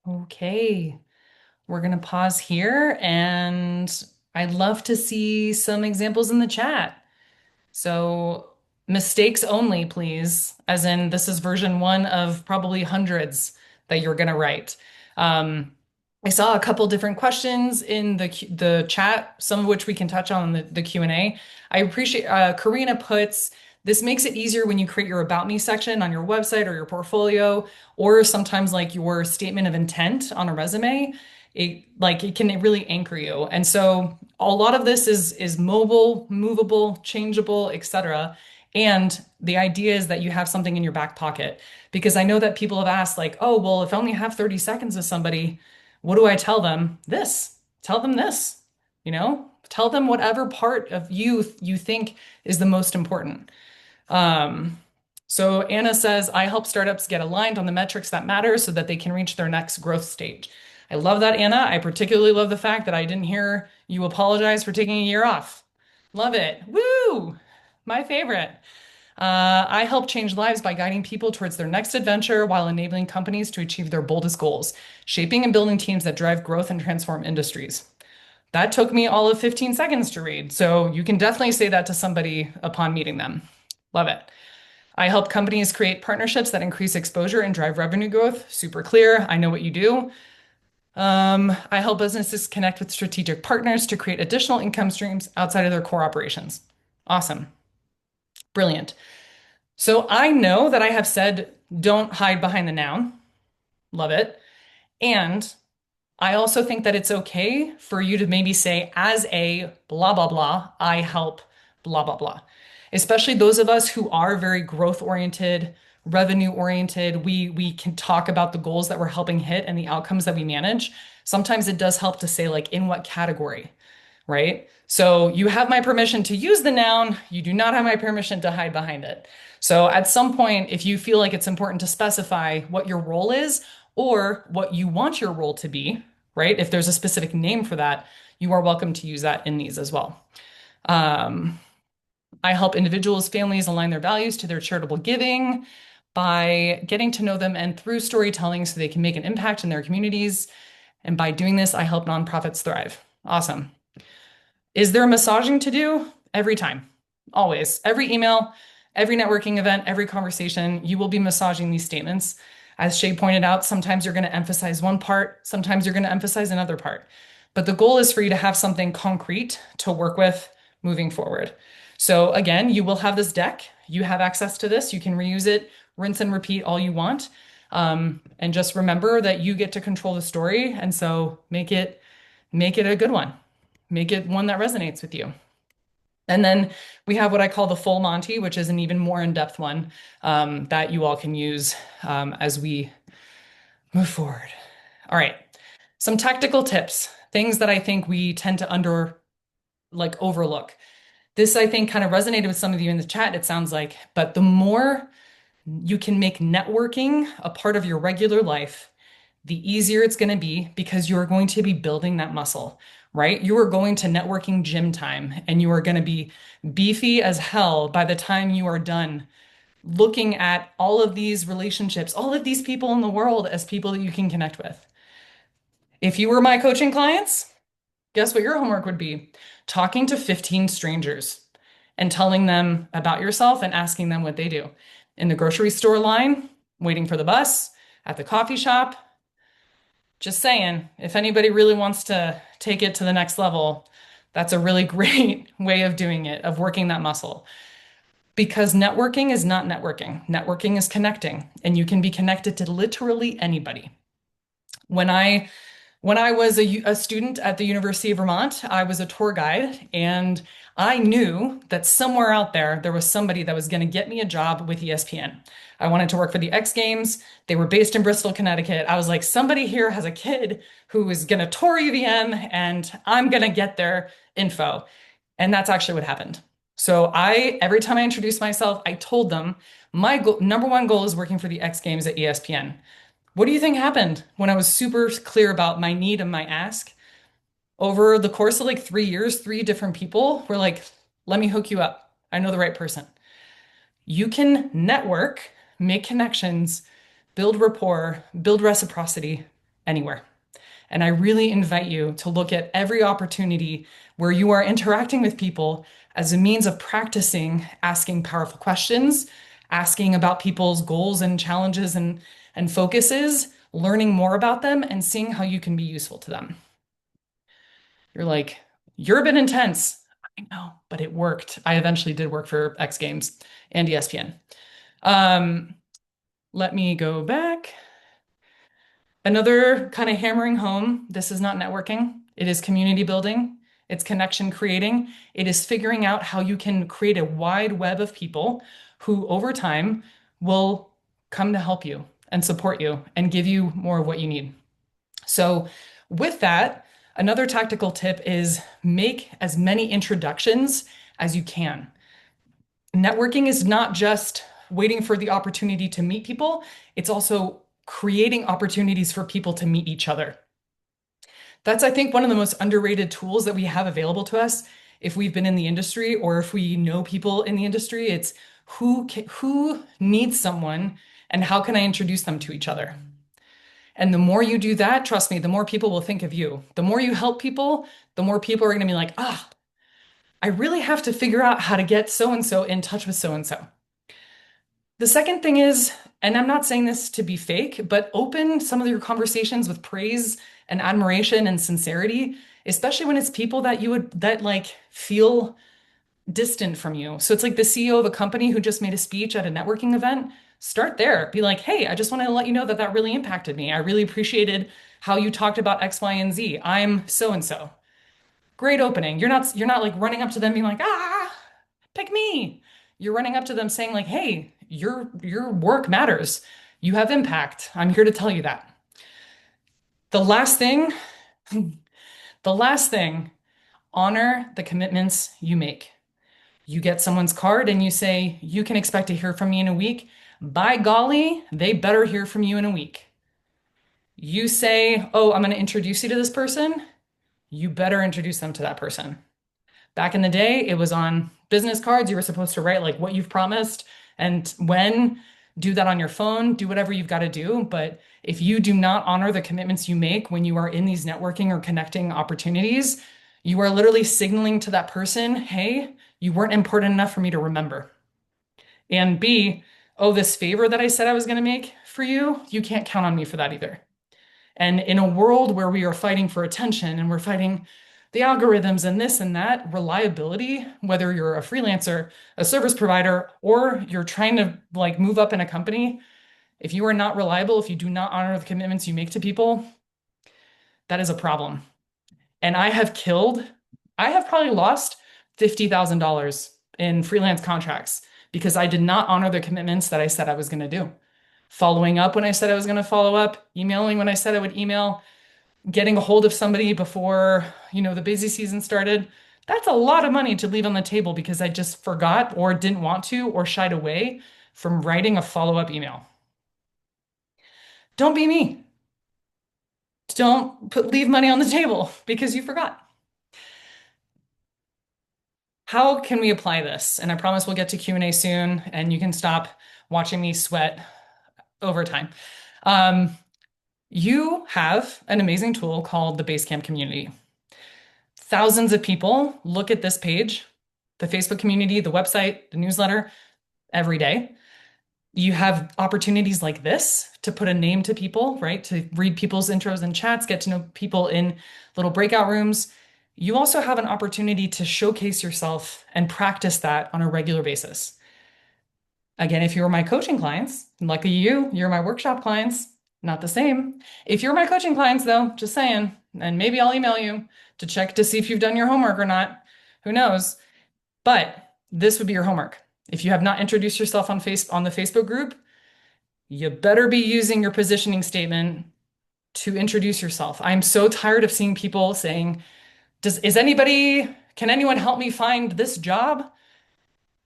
Okay, we're gonna pause here and I'd love to see some examples in the chat. So mistakes only, please, as in this is version one of probably hundreds that you're gonna write. Um, I saw a couple different questions in the chat, some of which we can touch on in the Q&A. I appreciate Karina puts, this makes it easier when you create your About Me section on your website or your portfolio, or sometimes like your statement of intent on a resume. It can really anchor you. And so a lot of this is mobile, movable, changeable, etc. And the idea is that you have something in your back pocket because I know that people have asked like, oh, well, if I only have 30 seconds with somebody, what do I tell them? This. Tell them this. Tell them whatever part of you think is the most important. Um, so Anna says, I help startups get aligned on the metrics that matter so that they can reach their next growth stage. I love that, Anna. I particularly love the fact that I didn't hear you apologize for taking a year off. Love it. Woo! My favorite. I help change lives by guiding people towards their next adventure while enabling companies to achieve their boldest goals, shaping and building teams that drive growth and transform industries. That took me all of 15 seconds to read, so you can definitely say that to somebody upon meeting them. Love it. I help companies create partnerships that increase exposure and drive revenue growth. Super clear. I know what you do. I help businesses connect with strategic partners to create additional income streams outside of their core operations. Awesome. Brilliant. So I know that I have said don't hide behind the noun. Love it. And I also think that it's okay for you to maybe say, as a blah, blah, blah, I help blah, blah, blah. Especially those of us who are very growth oriented, revenue oriented. We can talk about the goals that we're helping hit and the outcomes that we manage. Sometimes it does help to say, like, in what category, right? So you have my permission to use the noun. You do not have my permission to hide behind it. So at some point, if you feel like it's important to specify what your role is or what you want your role to be, right? If there's a specific name for that, you are welcome to use that in these as well. I help individuals, families align their values to their charitable giving by getting to know them and through storytelling so they can make an impact in their communities. And by doing this, I help nonprofits thrive. Awesome. Is there massaging to do? Every time, always. Every email, every networking event, every conversation, you will be massaging these statements. As Shay pointed out, sometimes you're going to emphasize one part, sometimes you're going to emphasize another part. But the goal is for you to have something concrete to work with moving forward. So again, you will have this deck. You have access to this. You can reuse it, rinse and repeat all you want. And just remember that you get to control the story. And so make it a good one. Make it one that resonates with you. And then we have what I call the full Monty, which is an even more in-depth one that you all can use as we move forward. All right, some tactical tips, things that I think we tend to overlook. This, I think, kind of resonated with some of you in the chat, it sounds like, but the more you can make networking a part of your regular life, the easier it's going to be because you're going to be building that muscle, right? You are going to networking gym time and you are going to be beefy as hell by the time you are done looking at all of these relationships, all of these people in the world as people that you can connect with. If you were my coaching clients, guess what your homework would be? Talking to 15 strangers and telling them about yourself and asking them what they do. In the grocery store line, waiting for the bus, at the coffee shop. Just saying, if anybody really wants to take it to the next level, that's a really great way of doing it, of working that muscle. Because networking is not networking. Networking is connecting, and you can be connected to literally anybody. When I was a student at the University of Vermont, I was a tour guide, and I knew that somewhere out there was somebody that was going to get me a job with ESPN. I wanted to work for the X Games. They were based in Bristol, Connecticut. I was like, somebody here has a kid who is going to tour UVM, and I'm going to get their info. And that's actually what happened. So every time I introduced myself, I told them my number one goal is working for the X Games at ESPN. What do you think happened when I was super clear about my need and my ask? Over the course of like 3 years, three different people were like, let me hook you up. I know the right person. You can network, make connections, build rapport, build reciprocity anywhere. And I really invite you to look at every opportunity where you are interacting with people as a means of practicing asking powerful questions, asking about people's goals and challenges and focuses, learning more about them, and seeing how you can be useful to them. You're like, you're a bit intense. I know, but it worked. I eventually did work for X Games and ESPN. Um, Let me go back. Another kind of hammering home, this is not networking. It is community building. It's connection creating. It is figuring out how you can create a wide web of people who over time will come to help you and support you and give you more of what you need. So with that, another tactical tip is make as many introductions as you can. Networking is not just waiting for the opportunity to meet people, it's also creating opportunities for people to meet each other. That's, I think, one of the most underrated tools that we have available to us if we've been in the industry or if we know people in the industry. It's who needs someone and how can I introduce them to each other? And the more you do that, trust me, the more people will think of you. The more you help people, the more people are going to be like, ah, I really have to figure out how to get so and so in touch with so and so. The second thing is, and I'm not saying this to be fake, but open some of your conversations with praise and admiration and sincerity, especially when it's people that like feel distant from you. So it's like the CEO of a company who just made a speech at a networking event. Start there. Be like, hey, I just want to let you know that that really impacted me. I really appreciated how you talked about X, Y, and Z. I'm so and so. Great opening. You're not like running up to them being like, ah, pick me. You're running up to them saying like, hey, your work matters. You have impact. I'm here to tell you that. The last thing, the last thing, honor the commitments you make. You get someone's card and you say, you can expect to hear from me in a week. By golly, they better hear from you in a week. You say, oh, I'm going to introduce you to this person. You better introduce them to that person. Back in the day, it was on business cards. You were supposed to write like what you've promised and when. Do that on your phone, do whatever you've got to do. But if you do not honor the commitments you make when you are in these networking or connecting opportunities, you are literally signaling to that person, hey, you weren't important enough for me to remember. And B, oh, this favor that I said I was going to make for you, you can't count on me for that either. And in a world where we are fighting for attention and we're fighting the algorithms and this and that, reliability, whether you're a freelancer, a service provider, or you're trying to like move up in a company, if you are not reliable, if you do not honor the commitments you make to people, that is a problem. And I have probably lost $50,000 in freelance contracts because I did not honor the commitments that I said I was going to do. Following up when I said I was going to follow up, emailing when I said I would email, getting a hold of somebody before, the busy season started. That's a lot of money to leave on the table because I just forgot or didn't want to or shied away from writing a follow-up email. Don't be me. Don't leave money on the table because you forgot. How can we apply this? And I promise we'll get to Q&A soon and you can stop watching me sweat over time. You have an amazing tool called the Basecamp community. Thousands of people look at this page, the Facebook community, the website, the newsletter every day. You have opportunities like this to put a name to people, right? To read people's intros and chats, get to know people in little breakout rooms. You also have an opportunity to showcase yourself and practice that on a regular basis. Again, if you're my coaching clients, lucky you're my workshop clients, not the same. If you're my coaching clients, though, just saying, and maybe I'll email you to check to see if you've done your homework or not. Who knows? But this would be your homework. If you have not introduced yourself on the Facebook group, you better be using your positioning statement to introduce yourself. I'm so tired of seeing people saying, can anyone help me find this job?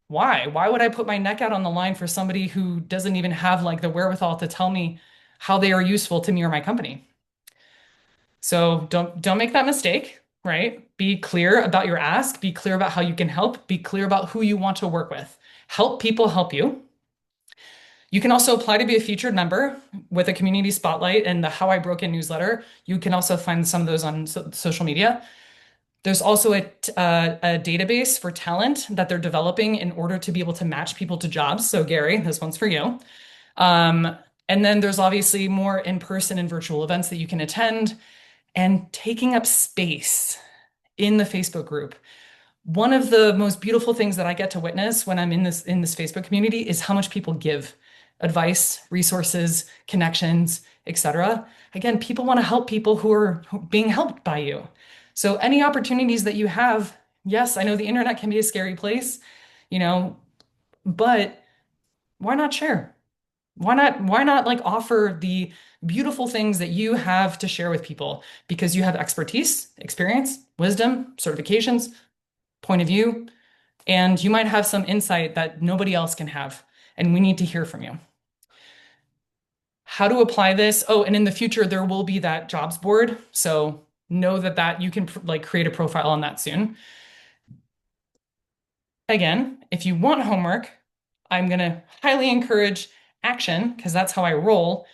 Why? Why would I put my neck out on the line for somebody who doesn't even have like the wherewithal to tell me how they are useful to me or my company? So don't make that mistake, right? Be clear about your ask, be clear about how you can help, be clear about who you want to work with. Help people help you. You can also apply to be a featured member with a community spotlight and the How I Broke In newsletter. You can also find some of those on social media. There's also a database for talent that they're developing in order to be able to match people to jobs. So, Gary, this one's for you. Um, and then there's obviously more in-person and virtual events that you can attend and taking up space in the Facebook group. One of the most beautiful things that I get to witness when I'm in this Facebook community is how much people give advice, resources, connections, etc. Again, people want to help people who are being helped by you. So any opportunities that you have, yes, I know the internet can be a scary place, you know, but why not share? Why not like offer the beautiful things that you have to share with people because you have expertise, experience, wisdom, certifications, point of view, and you might have some insight that nobody else can have, and we need to hear from you. How to apply this? Oh, and in the future there will be that jobs board, so know that you can like create a profile on that soon. Again, if you want homework, I'm going to highly encourage action because that's how I roll.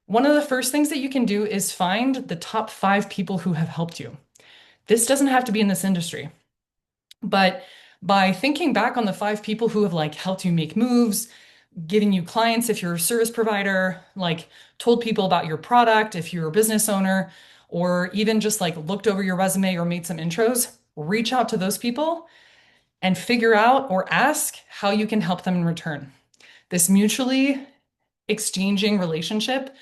One of the first things that you can do is find the top 5 people who have helped you. This doesn't have to be in this industry, but by thinking back on the 5 people who have like helped you make moves, given you clients if you're a service provider, like told people about your product if you're a business owner, or even just like looked over your resume or made some intros, reach out to those people and figure out or ask how you can help them in return. This mutually exchanging relationship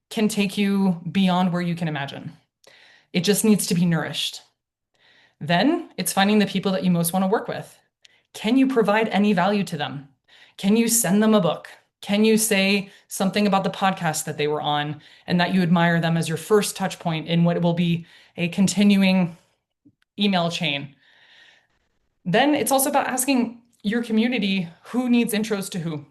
can take you beyond where you can imagine. It just needs to be nourished. Then it's finding the people that you most want to work with. Can you provide any value to them? Can you send them a book? Can you say something about the podcast that they were on and that you admire them as your first touch point in what will be a continuing email chain? Then it's also about asking your community who needs intros to who.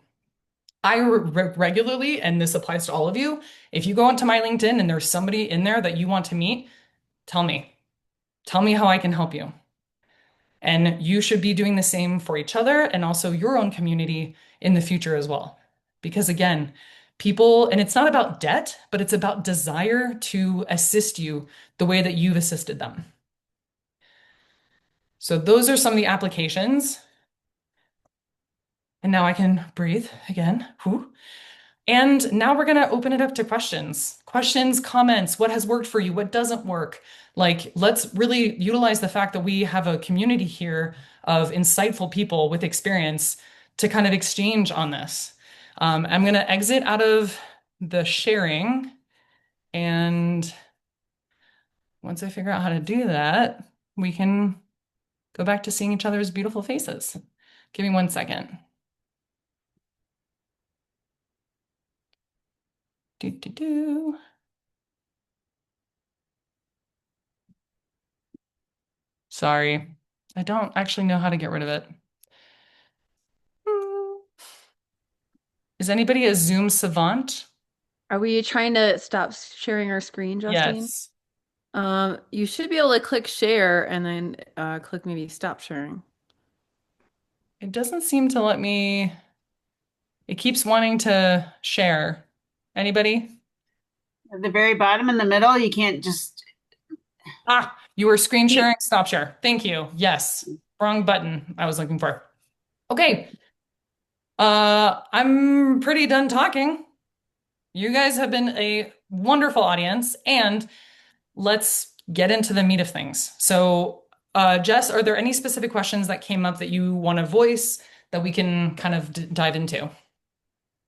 I regularly, and this applies to all of you, if you go onto my LinkedIn and there's somebody in there that you want to meet, tell me. Tell me how I can help you. And you should be doing the same for each other and also your own community in the future as well. Because again, people, and it's not about debt, but it's about desire to assist you the way that you've assisted them. So those are some of the applications. And now I can breathe again. Whew. And now we're going to open it up to questions. Questions, comments, what has worked for you, what doesn't work. Like, let's really utilize the fact that we have a community here of insightful people with experience to kind of exchange on this. I'm going to exit out of the sharing. And once I figure out how to do that, we can go back to seeing each other's beautiful faces. Give me 1 second. Do, do, do. Sorry, I don't actually know how to get rid of it. Is anybody a Zoom savant? Are we trying to stop sharing our screen, Justine? Yes. You should be able to click share and then click maybe stop sharing. It doesn't seem to let me. It keeps wanting to share. Anybody? At the very bottom in the middle, you can't just. Ah, you were screen sharing. Stop share. Thank you. Yes. Wrong button I was looking for. Okay. I'm pretty done talking. You guys have been a wonderful audience, and let's get into the meat of things. So, Jess, are there any specific questions that came up that you want to voice that we can kind of dive into?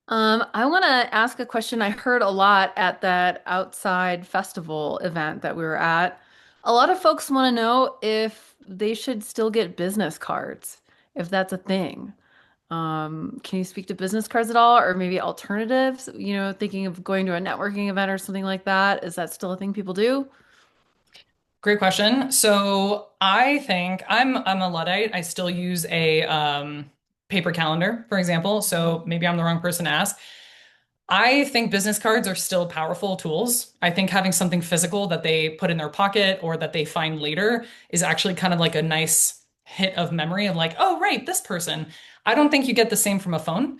I want to ask a question I heard a lot at that outside festival event that we were at. A lot of folks want to know if they should still get business cards, if that's a thing. Can you speak to business cards at all, or maybe alternatives? You know, thinking of going to a networking event or something like that. Is that still a thing people do? Great question. So I think I'm a Luddite. I still use a paper calendar, for example. So maybe I'm the wrong person to ask. I think business cards are still powerful tools. I think having something physical that they put in their pocket or that they find later is actually kind of like a nice hit of memory of like, oh, right, this person. I don't think you get the same from a phone.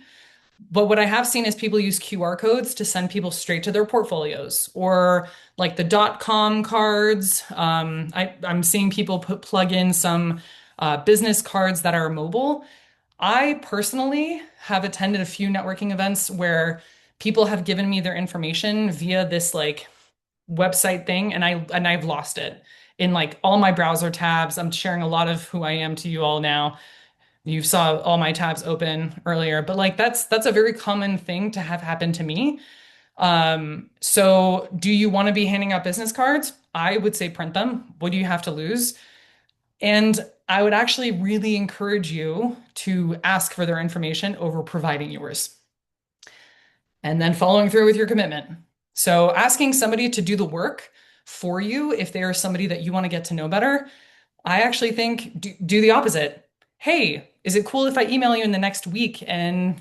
But what I have seen is people use QR codes to send people straight to their portfolios or like the .com cards. I'm seeing people plug in some business cards that are mobile. I personally have attended a few networking events where people have given me their information via this like website thing and I've lost it in like all my browser tabs. I'm sharing a lot of who I am to you all now. You saw all my tabs open earlier, but like that's a very common thing to have happen to me. So do you want to be handing out business cards? I would say print them. What do you have to lose? And I would actually really encourage you to ask for their information over providing yours and then following through with your commitment. So asking somebody to do the work for you if they are somebody that you want to get to know better, I actually think do the opposite. Hey, is it cool if I email you in the next week and,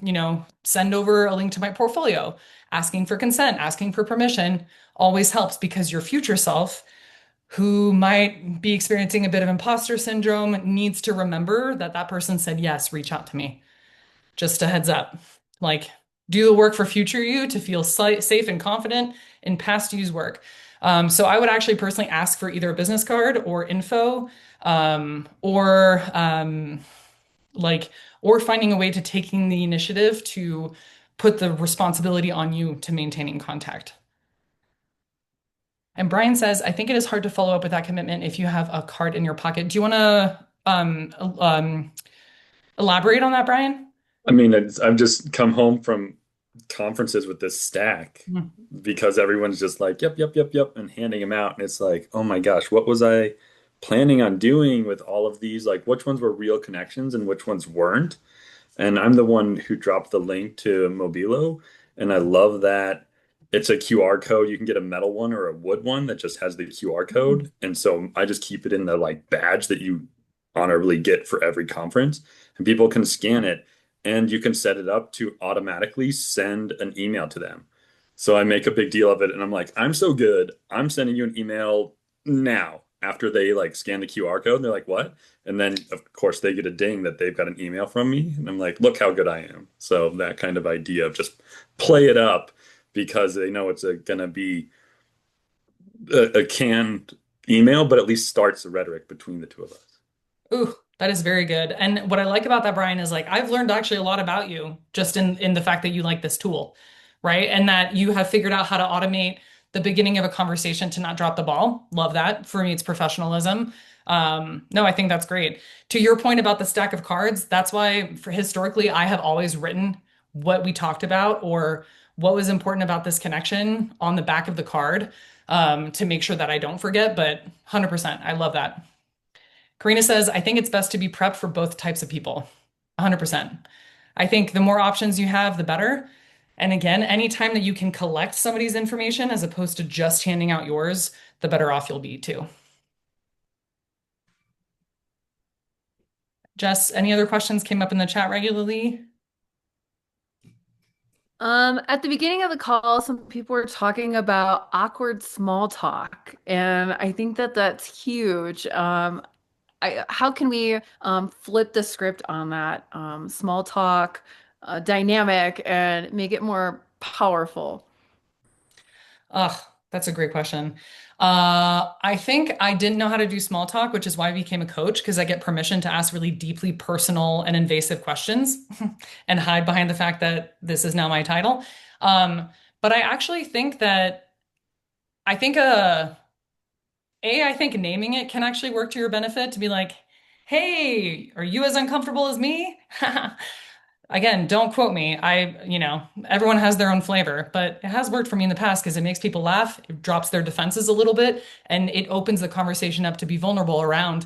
send over a link to my portfolio? Asking for consent, asking for permission always helps because your future self, who might be experiencing a bit of imposter syndrome, needs to remember that that person said, yes, reach out to me. Just a heads up. Like, do the work for future you to feel safe and confident in past you's work. So I would actually personally ask for either a business card or info, or like, or finding a way to taking the initiative to put the responsibility on you to maintaining contact. And Brian says, I think it is hard to follow up with that commitment if you have a card in your pocket. Do you want to elaborate on that, Brian? I mean, I've just come home from conferences with this stack Mhm. because everyone's just like, yep, yep, yep, yep, and handing them out. And it's like, oh my gosh, what was I planning on doing with all of these? Like, which ones were real connections and which ones weren't? And I'm the one who dropped the link to Mobilo. And I love that it's a QR code. You can get a metal one or a wood one that just has the QR code. And so I just keep it in the like badge that you honorably get for every conference. And people can scan it and you can set it up to automatically send an email to them. So I make a big deal of it and I'm like, I'm so good. I'm sending you an email now after they like scan the QR code. And they're like, what? And then, of course, they get a ding that they've got an email from me. And I'm like, look how good I am. So that kind of idea of just play it up because they know it's going to be a canned email, but at least starts the rhetoric between the two of us. Ooh, that is very good. And what I like about that, Brian, is like I've learned actually a lot about you just in the fact that you like this tool, right? And that you have figured out how to automate the beginning of a conversation to not drop the ball. Love that. For me, it's professionalism. No, I think that's great. To your point about the stack of cards, that's why for historically I have always written what we talked about or what was important about this connection on the back of the card, to make sure that I don't forget. But 100%, I love that. Karina says, I think it's best to be prepped for both types of people. 100%. I think the more options you have, the better. And again, anytime that you can collect somebody's information as opposed to just handing out yours, the better off you'll be too. Jess, any other questions came up in the chat regularly? At the beginning of the call, some people were talking about awkward small talk, and I think that that's huge. How can we flip the script on that small talk dynamic and make it more powerful? Ugh, that's a great question. I think I didn't know how to do small talk, which is why I became a coach, because I get permission to ask really deeply personal and invasive questions and hide behind the fact that this is now my title. But I actually think that I think I think naming it can actually work to your benefit to be like, hey, are you as uncomfortable as me? Again, don't quote me. Everyone has their own flavor, but it has worked for me in the past because it makes people laugh, it drops their defenses a little bit, and it opens the conversation up to be vulnerable around,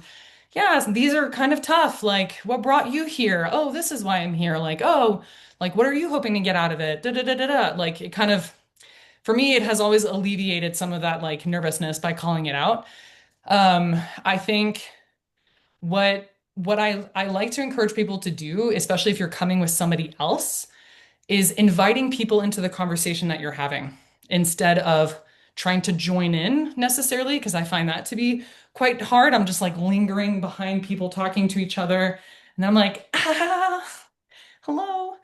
yeah, these are kind of tough. Like, what brought you here? Oh, this is why I'm here. Like, oh, like, what are you hoping to get out of it? Da da da da da. Like, it kind of, for me, it has always alleviated some of that like nervousness by calling it out. I think what I like to encourage people to do, especially if you're coming with somebody else, is inviting people into the conversation that you're having instead of trying to join in necessarily, because I find that to be quite hard. I'm just like lingering behind people talking to each other, and I'm like, ah, Hello.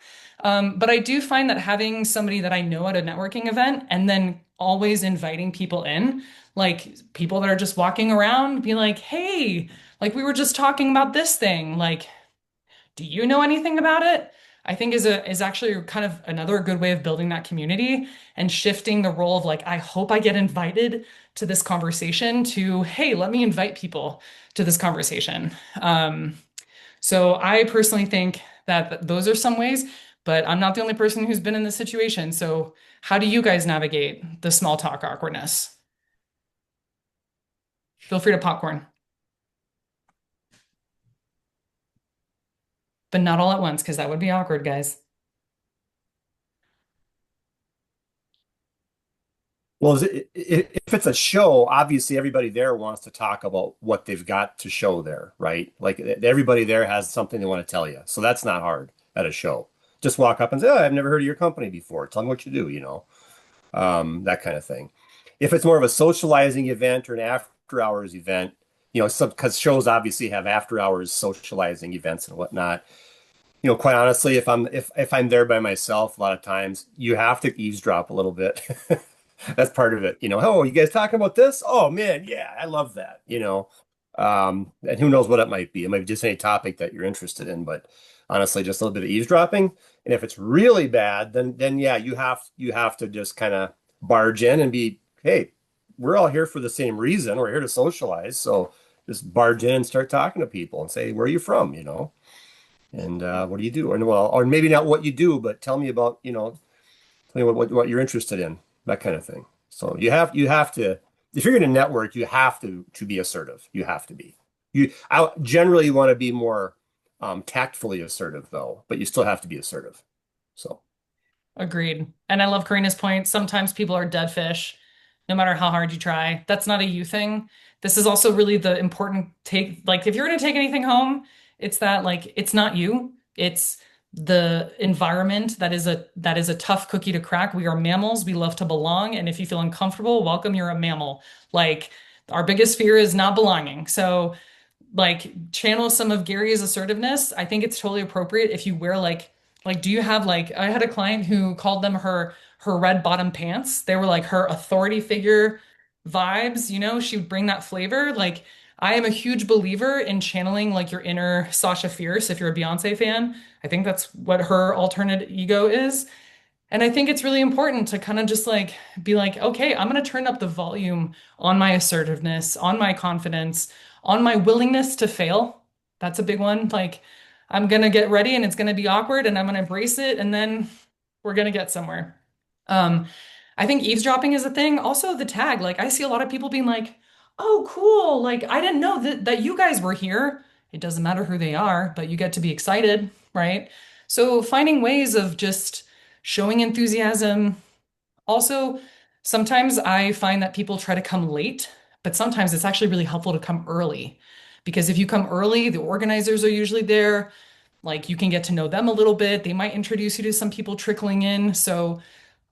But I do find that having somebody that I know at a networking event and then always inviting people in, like people that are just walking around, be like, hey, like we were just talking about this thing. Like, do you know anything about it? I think is actually kind of another good way of building that community and shifting the role of like, I hope I get invited to this conversation to, hey, let me invite people to this conversation. So I personally think that those are some ways, but I'm not the only person who's been in this situation. So how do you guys navigate the small talk awkwardness? Feel free to popcorn, but not all at once because that would be awkward, guys. Well, if it's a show, obviously everybody there wants to talk about what they've got to show there, right? Like everybody there has something they want to tell you. So that's not hard at a show. Just walk up and say, "Oh, I've never heard of your company before. Tell me what you do," that kind of thing. If it's more of a socializing event or an after hours event, some because shows obviously have after hours socializing events and whatnot. Quite honestly, if I'm there by myself, a lot of times you have to eavesdrop a little bit. That's part of it. Oh, you guys talking about this? Oh man, yeah, I love that. And who knows what it might be? It might be just any topic that you're interested in, but honestly, just a little bit of eavesdropping. And if it's really bad, then yeah, you have to just kind of barge in and be, hey, we're all here for the same reason. We're here to socialize. So just barge in and start talking to people and say, where are you from? And what do you do? Or maybe not what you do, but tell me about, tell me what you're interested in, that kind of thing. So you have to, if you're going to network, you have to be assertive. You have to be. I generally want to be more tactfully assertive though, but you still have to be assertive. So Agreed. And I love Karina's point. Sometimes people are dead fish, no matter how hard you try. That's not a you thing. This is also really the important take. Like, if you're going to take anything home, it's that like it's not you. It's the environment that is a tough cookie to crack. We are mammals. We love to belong. And if you feel uncomfortable, welcome, you're a mammal. Like our biggest fear is not belonging. So like channel some of Gary's assertiveness. I think it's totally appropriate if you wear like do you have like I had a client who called them her red bottom pants. They were like her authority figure vibes, she would bring that flavor. Like I am a huge believer in channeling like your inner Sasha Fierce if you're a Beyonce fan. I think that's what her alternate ego is. And I think it's really important to kind of just like be like, okay, I'm going to turn up the volume on my assertiveness, on my confidence, on my willingness to fail. That's a big one. Like, I'm going to get ready and it's going to be awkward and I'm going to embrace it and then we're going to get somewhere. Um, I think eavesdropping is a thing. Also, the tag. Like, I see a lot of people being like, oh, cool. Like, I didn't know that you guys were here. It doesn't matter who they are, but you get to be excited, right? So, finding ways of just showing enthusiasm. Also, sometimes I find that people try to come late, but sometimes it's actually really helpful to come early. Because if you come early, the organizers are usually there. Like you can get to know them a little bit. They might introduce you to some people trickling in. So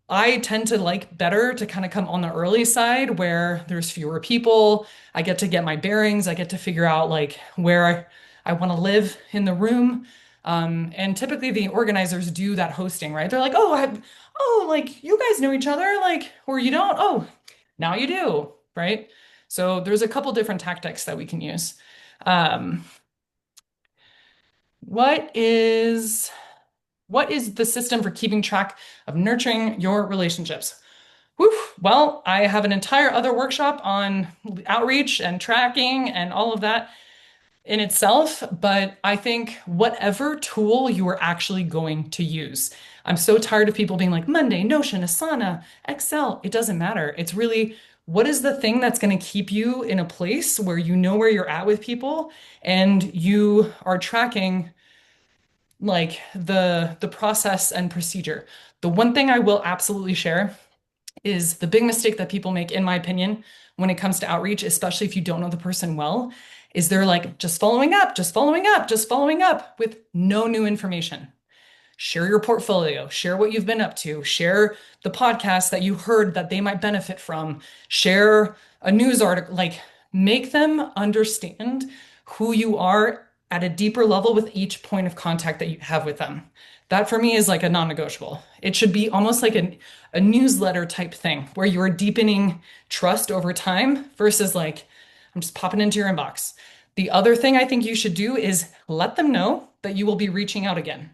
I tend to like better to kind of come on the early side where there's fewer people. I get my bearings. I get to figure out like where I want to live in the room. And typically the organizers do that hosting, right? They're like, oh, like you guys know each other, like, or you don't. Oh, now you do, right? So there's a couple different tactics that we can use. Um, what is what is the system for keeping track of nurturing your relationships? Whew. Well, I have an entire other workshop on outreach and tracking and all of that in itself, but I think whatever tool you are actually going to use. I'm so tired of people being like Monday, Notion, Asana, Excel. It doesn't matter. It's really what is the thing that's going to keep you in a place where you know where you're at with people and you are tracking like the process and procedure. The one thing I will absolutely share is the big mistake that people make, in my opinion, when it comes to outreach, especially if you don't know the person well, is they're like just following up, just following up, just following up with no new information. Share your portfolio, share what you've been up to, share the podcast that you heard that they might benefit from, share a news article, like make them understand who you are at a deeper level with each point of contact that you have with them. That for me is like a non-negotiable. It should be almost like a newsletter type thing where you're deepening trust over time versus like, I'm just popping into your inbox. The other thing I think you should do is let them know that you will be reaching out again.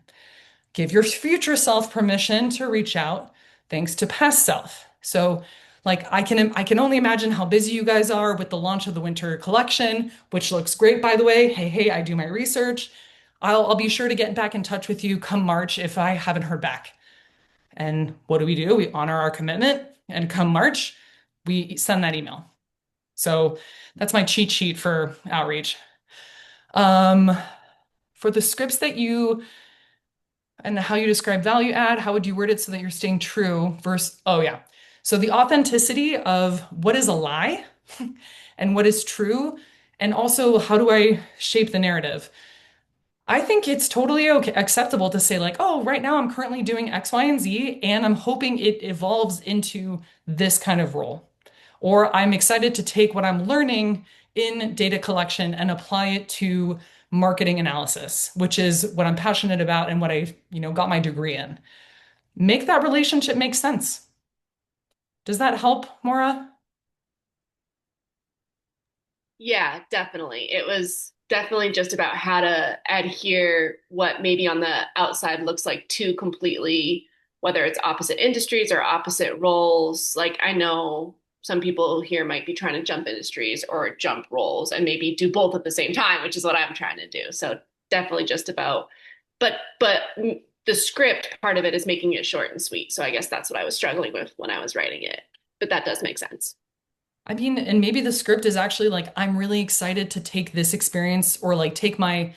Give your future self permission to reach out thanks to past self. So like I can only imagine how busy you guys are with the launch of the winter collection, which looks great by the way. Hey, I do my research. I'll be sure to get back in touch with you come March if I haven't heard back. And what do? We honor our commitment and come March, we send that email. So that's my cheat sheet for outreach. Um, for the scripts that you and how you describe value add, how would you word it so that you're staying true versus, oh yeah. So the authenticity of what is a lie and what is true, and also how do I shape the narrative? I think it's totally okay, acceptable to say like, oh, right now I'm currently doing X, Y, and Z, and I'm hoping it evolves into this kind of role. Or I'm excited to take what I'm learning in data collection and apply it to marketing analysis, which is what I'm passionate about and what I, got my degree in. Make that relationship make sense. Does that help, Maura? Yeah, definitely. It was definitely just about how to adhere what maybe on the outside looks like two completely, whether it's opposite industries or opposite roles. Like I know some people here might be trying to jump industries or jump roles and maybe do both at the same time, which is what I'm trying to do. So definitely just about, but the script part of it is making it short and sweet. So I guess that's what I was struggling with when I was writing it. But that does make sense. I mean, and maybe the script is actually like, I'm really excited to take this experience or like take my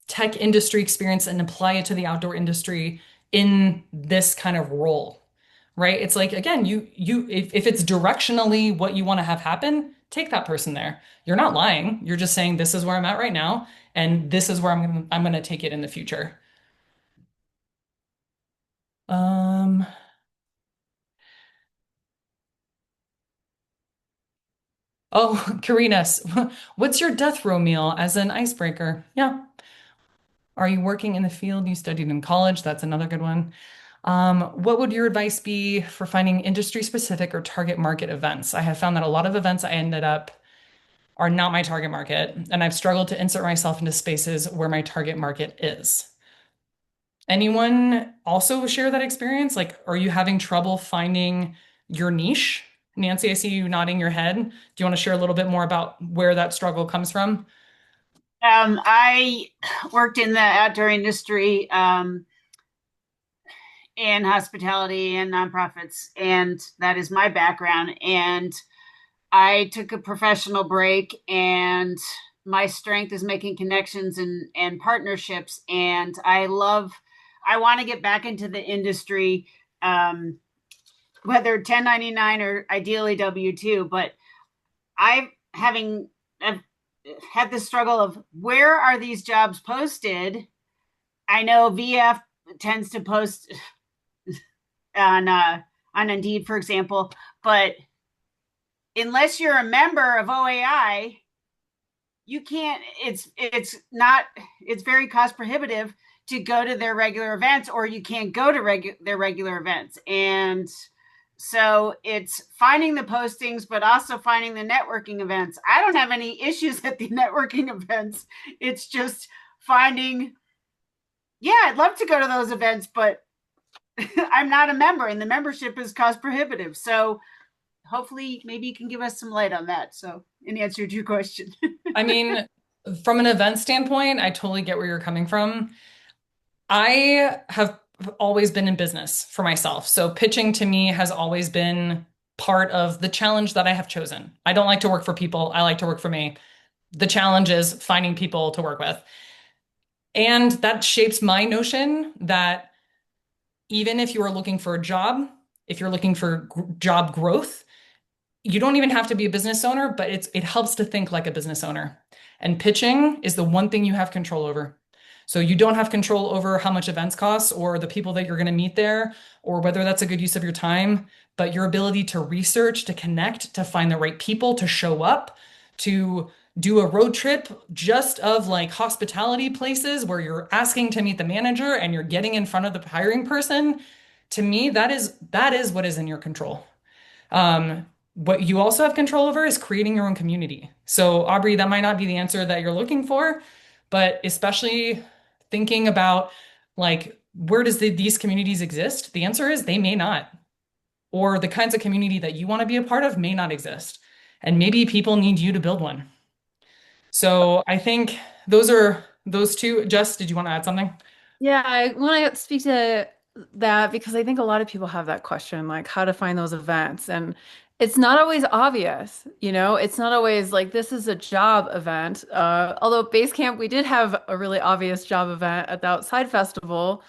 tech industry experience and apply it to the outdoor industry in this kind of role, right? It's like, again, if it's directionally what you want to have happen, take that person there. You're not lying. You're just saying this is where I'm at right now, and this is where I'm gonna take it in the future. Um, oh, Karina, what's your death row meal as an icebreaker? Yeah. Are you working in the field you studied in college? That's another good one. What would your advice be for finding industry specific or target market events? I have found that a lot of events I ended up are not my target market, and I've struggled to insert myself into spaces where my target market is. Anyone also share that experience? Like, are you having trouble finding your niche? Nancy, I see you nodding your head. Do you want to share a little bit more about where that struggle comes from? I worked in the outdoor industry, in hospitality and nonprofits, and that is my background. And I took a professional break, and my strength is making connections and partnerships. And I want to get back into the industry, whether 1099 or ideally W-2. But I've had the struggle of where are these jobs posted? I know VF tends to post on Indeed, for example, but unless you're a member of OAI, you can't. It's very cost prohibitive to go to their regular events, or you can't go to their regular events. And so it's finding the postings, but also finding the networking events. I don't have any issues at the networking events. It's just finding, yeah, I'd love to go to those events, but I'm not a member and the membership is cost prohibitive. So hopefully maybe you can give us some light on that. So in answer to your question. I mean, from an event standpoint, I totally get where you're coming from. I have always been in business for myself. So pitching to me has always been part of the challenge that I have chosen. I don't like to work for people. I like to work for me. The challenge is finding people to work with. And that shapes my notion that even if you are looking for a job, if you're looking for job growth, you don't even have to be a business owner, but it helps to think like a business owner. And pitching is the one thing you have control over. So you don't have control over how much events cost or the people that you're going to meet there or whether that's a good use of your time, but your ability to research, to connect, to find the right people, to show up, to do a road trip just of like hospitality places where you're asking to meet the manager and you're getting in front of the hiring person, to me, that is what is in your control. What you also have control over is creating your own community. So, Aubrey, that might not be the answer that you're looking for, but especially thinking about like where does these communities exist? The answer is they may not, or the kinds of community that you want to be a part of may not exist. And maybe people need you to build one. So I think those are those two. Jess, did you want to add something? Yeah, I want to speak to that because I think a lot of people have that question, like how to find those events. And it's not always obvious, you know, it's not always like this is a job event. Although Base Camp, we did have a really obvious job event at the Outside Festival.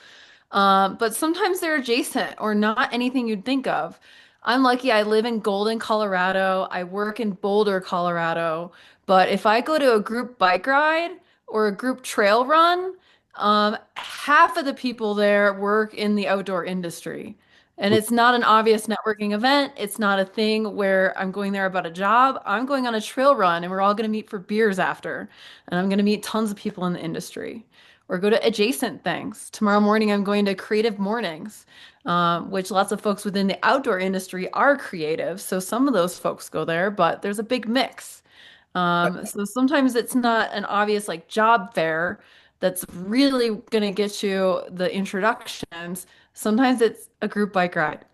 But sometimes they're adjacent or not anything you'd think of. I'm lucky I live in Golden, Colorado. I work in Boulder, Colorado. But if I go to a group bike ride or a group trail run, half of the people there work in the outdoor industry. And it's not an obvious networking event. It's not a thing where I'm going there about a job. I'm going on a trail run and we're all going to meet for beers after. And I'm going to meet tons of people in the industry or go to adjacent things. Tomorrow morning, I'm going to Creative Mornings, which lots of folks within the outdoor industry are creative. So some of those folks go there, but there's a big mix. So sometimes it's not an obvious like job fair that's really going to get you the introductions. Sometimes it's a group bike ride.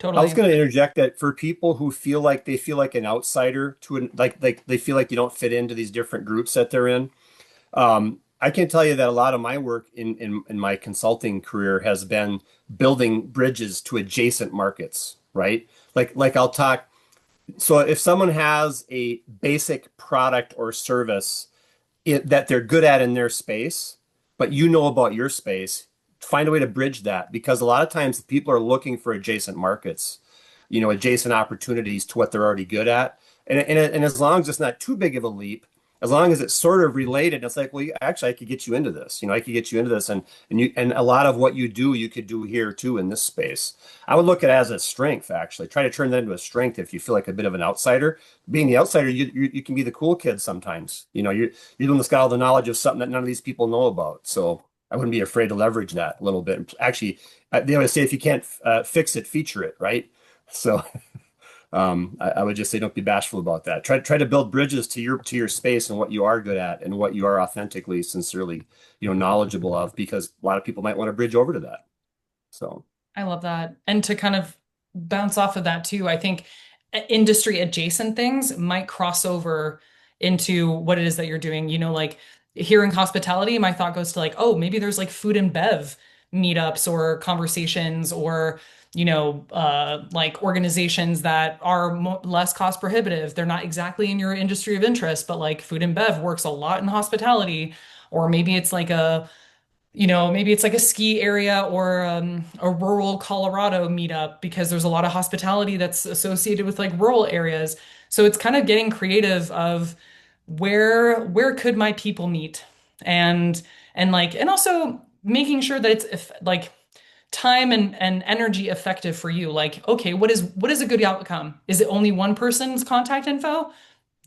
I was Totally. going to interject that for people who feel like an outsider like they feel like you don't fit into these different groups that they're in. I can tell you that a lot of my work in my consulting career has been building bridges to adjacent markets, right? Like I'll talk. So if someone has a basic product or service that they're good at in their space, but you know about your space, find a way to bridge that because a lot of times people are looking for adjacent markets, adjacent opportunities to what they're already good at. And as long as it's not too big of a leap, as long as it's sort of related, it's like, well, actually, I could get you into this. I could get you into this, and a lot of what you do, you could do here too in this space. I would look at it as a strength, actually. Try to turn that into a strength if you feel like a bit of an outsider. Being the outsider, you can be the cool kid sometimes. You're the one that's got all the knowledge of something that none of these people know about. So I wouldn't be afraid to leverage that a little bit. Actually, they always say if you can't fix it, feature it, right? So I would just say don't be bashful about that. Try to build bridges to your space and what you are good at and what you are authentically, sincerely, knowledgeable of, because a lot of people might want to bridge over to that. So I love that. And to kind of bounce off of that too, I think industry adjacent things might cross over into what it is that you're doing. Like here in hospitality, my thought goes to like, oh, maybe there's like food and bev meetups or conversations or, like organizations that are mo less cost prohibitive. They're not exactly in your industry of interest, but like food and bev works a lot in hospitality. Or maybe it's like maybe it's like a ski area or a rural Colorado meetup because there's a lot of hospitality that's associated with like rural areas. So it's kind of getting creative of where could my people meet and and also making sure that it's like time and energy effective for you. Like, okay, what is a good outcome? Is it only one person's contact info?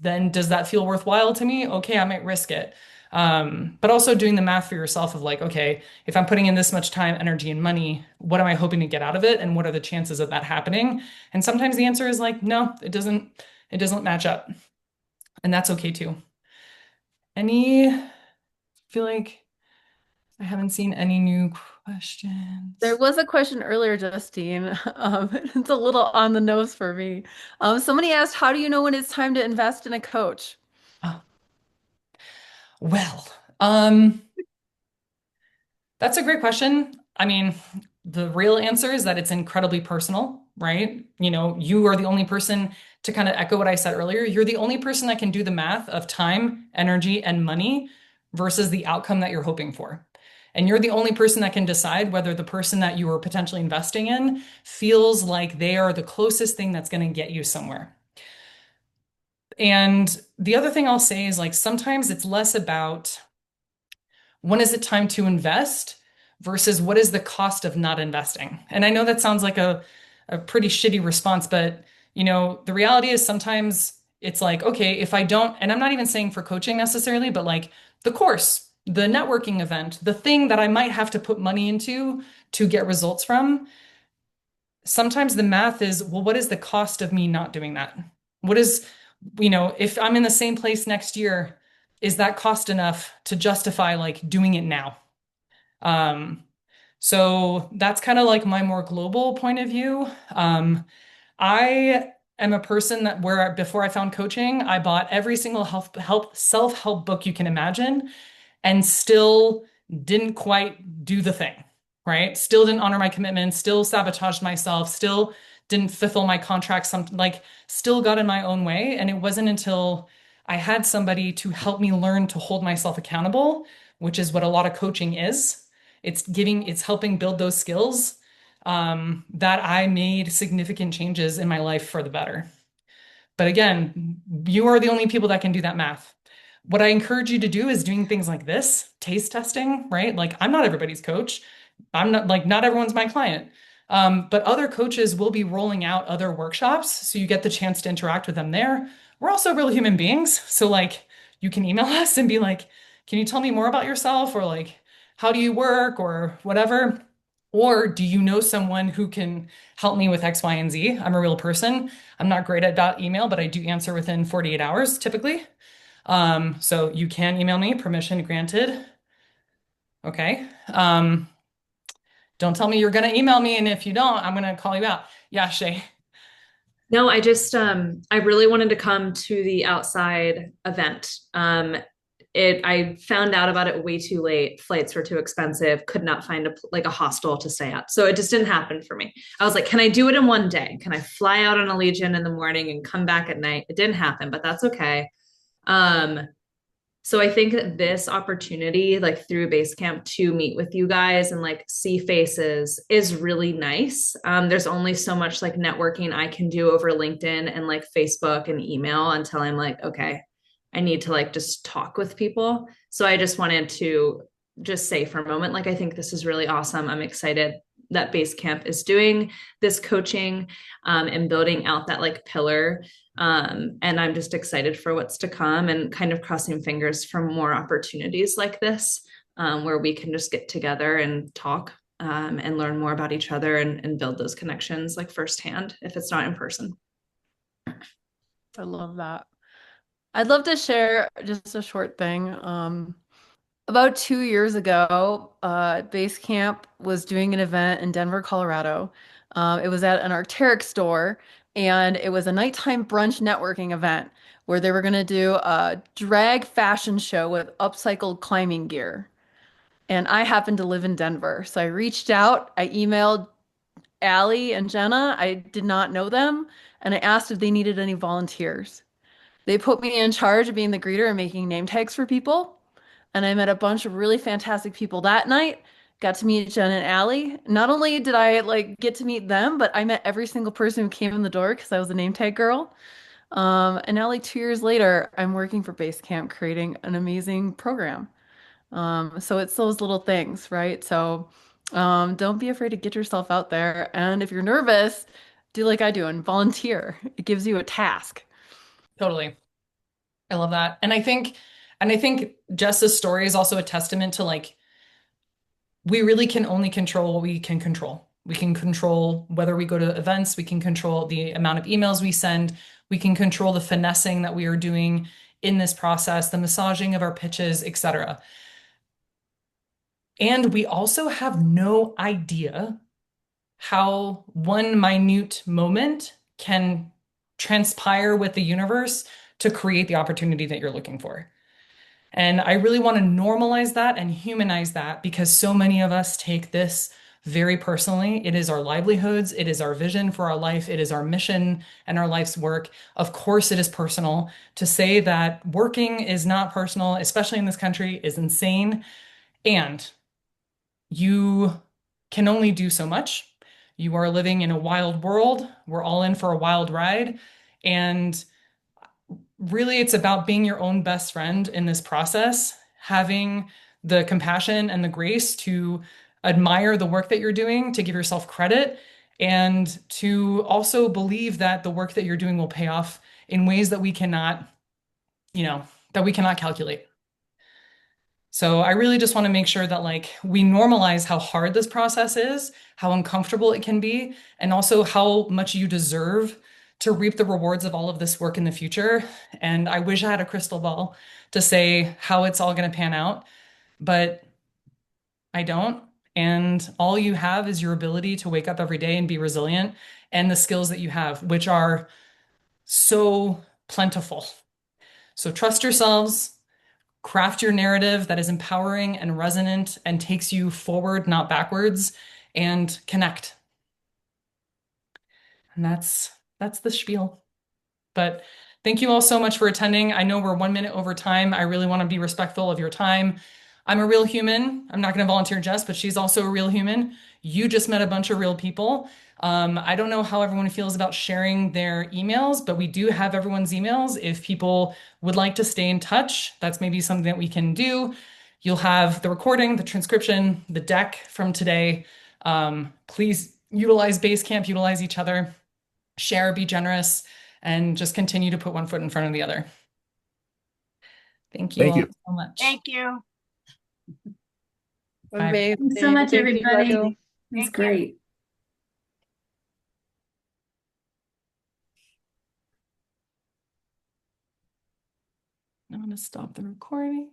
Then does that feel worthwhile to me? Okay, I might risk it. But also doing the math for yourself of like, okay, if I'm putting in this much time, energy, and money, what am I hoping to get out of it? And what are the chances of that happening? And sometimes the answer is like, no, it doesn't match up. And that's okay too. Feel like I haven't seen any new There questions. was a question earlier, Justine. It's a little on the nose for me. Somebody asked, how do you know when it's time to invest in a coach? Oh, well, um, that's a great question. I mean, the real answer is that it's incredibly personal, right? You are the only person to kind of echo what I said earlier. You're the only person that can do the math of time, energy, and money versus the outcome that you're hoping for. And you're the only person that can decide whether the person that you are potentially investing in feels like they are the closest thing that's going to get you somewhere. And the other thing I'll say is like sometimes it's less about when is it time to invest versus what is the cost of not investing? And I know that sounds like a pretty shitty response, but the reality is sometimes it's like, okay, if I don't, and I'm not even saying for coaching necessarily, but like the course, the networking event, the thing that I might have to put money into to get results from, sometimes the math is, well, what is the cost of me not doing that? What is, if I'm in the same place next year, is that cost enough to justify like doing it now? Um, so that's kind of like my more global point of view. I am a person that where before I found coaching, I bought every single self-help book you can imagine and still didn't quite do the thing, right? Still didn't honor my commitments, still sabotaged myself, still didn't fulfill my contract, something like still got in my own way. And it wasn't until I had somebody to help me learn to hold myself accountable, which is what a lot of coaching is. It's helping build those skills that I made significant changes in my life for the better. But again, you are the only people that can do that math. What I encourage you to do is doing things like this, taste testing, right? Like I'm not everybody's coach. I'm not like not everyone's my client. But other coaches will be rolling out other workshops, so you get the chance to interact with them there. We're also real human beings, so like you can email us and be like, "Can you tell me more about yourself?" or like, "How do you work?" or whatever. Or do you know someone who can help me with X, Y, and Z? I'm a real person. I'm not great at email, but I do answer within 48 hours typically. So you can email me, permission granted. Okay. Don't tell me you're going to email me, and if you don't, I'm going to call you out. Yeah, Shay. No, I just I really wanted to come to the outside event. I found out about it way too late. Flights were too expensive. Could not find a hostel to stay at. So it just didn't happen for me. I was like, can I do it in one day? Can I fly out on Allegiant in the morning and come back at night? It didn't happen, but that's okay. Um, so I think that this opportunity, like through Basecamp, to meet with you guys and like see faces is really nice. There's only so much like networking I can do over LinkedIn and like Facebook and email until I'm like, okay, I need to like just talk with people. So I just wanted to just say for a moment, like, I think this is really awesome. I'm excited that Basecamp is doing this coaching and building out that like pillar, and I'm just excited for what's to come and kind of crossing fingers for more opportunities like this, where we can just get together and talk, and learn more about each other and build those connections like firsthand if it's not in person. I love that. I'd love to share just a short thing. About 2 years ago, Basecamp was doing an event in Denver, Colorado. It was at an Arc'teryx store, and it was a nighttime brunch networking event where they were going to do a drag fashion show with upcycled climbing gear. And I happened to live in Denver, so I reached out. I emailed Allie and Jenna. I did not know them, and I asked if they needed any volunteers. They put me in charge of being the greeter and making name tags for people. And I met a bunch of really fantastic people that night. Got to meet Jen and Allie. Not only did I like get to meet them, but I met every single person who came in the door because I was a name tag girl. And now, like 2 years later, I'm working for Basecamp, creating an amazing program. So it's those little things, right? So don't be afraid to get yourself out there. And if you're nervous, do like I do and volunteer. It gives you a task. Totally. I love that. And I think Jess's story is also a testament to like we really can only control what we can control. We can control whether we go to events, we can control the amount of emails we send, we can control the finessing that we are doing in this process, the massaging of our pitches, etc. And we also have no idea how one minute moment can transpire with the universe to create the opportunity that you're looking for. And I really want to normalize that and humanize that because so many of us take this very personally. It is our livelihoods, it is our vision for our life, it is our mission and our life's work. Of course, it is personal. To say that working is not personal, especially in this country, is insane. And you can only do so much. You are living in a wild world. We're all in for a wild ride. And really, it's about being your own best friend in this process, having the compassion and the grace to admire the work that you're doing, to give yourself credit, and to also believe that the work that you're doing will pay off in ways that we cannot, that we cannot calculate. So I really just want to make sure that like we normalize how hard this process is, how uncomfortable it can be, and also how much you deserve to reap the rewards of all of this work in the future. And I wish I had a crystal ball to say how it's all going to pan out, but I don't. And all you have is your ability to wake up every day and be resilient and the skills that you have, which are so plentiful. So trust yourselves, craft your narrative that is empowering and resonant and takes you forward, not backwards, and connect. And that's the spiel. But thank you all so much for attending. I know we're 1 minute over time. I really want to be respectful of your time. I'm a real human. I'm not going to volunteer Jess, but she's also a real human. You just met a bunch of real people. I don't know how everyone feels about sharing their emails, but we do have everyone's emails. If people would like to stay in touch, that's maybe something that we can do. You'll have the recording, the transcription, the deck from today. Please utilize Basecamp, utilize each other, share, be generous, and just continue to put one foot in front of the other. Thank you Thank all you. so much. Thank you. Bye. Amazing. Thanks so much, Thank you, everybody. Rachel. That's Thank you. great. I'm going to stop the recording.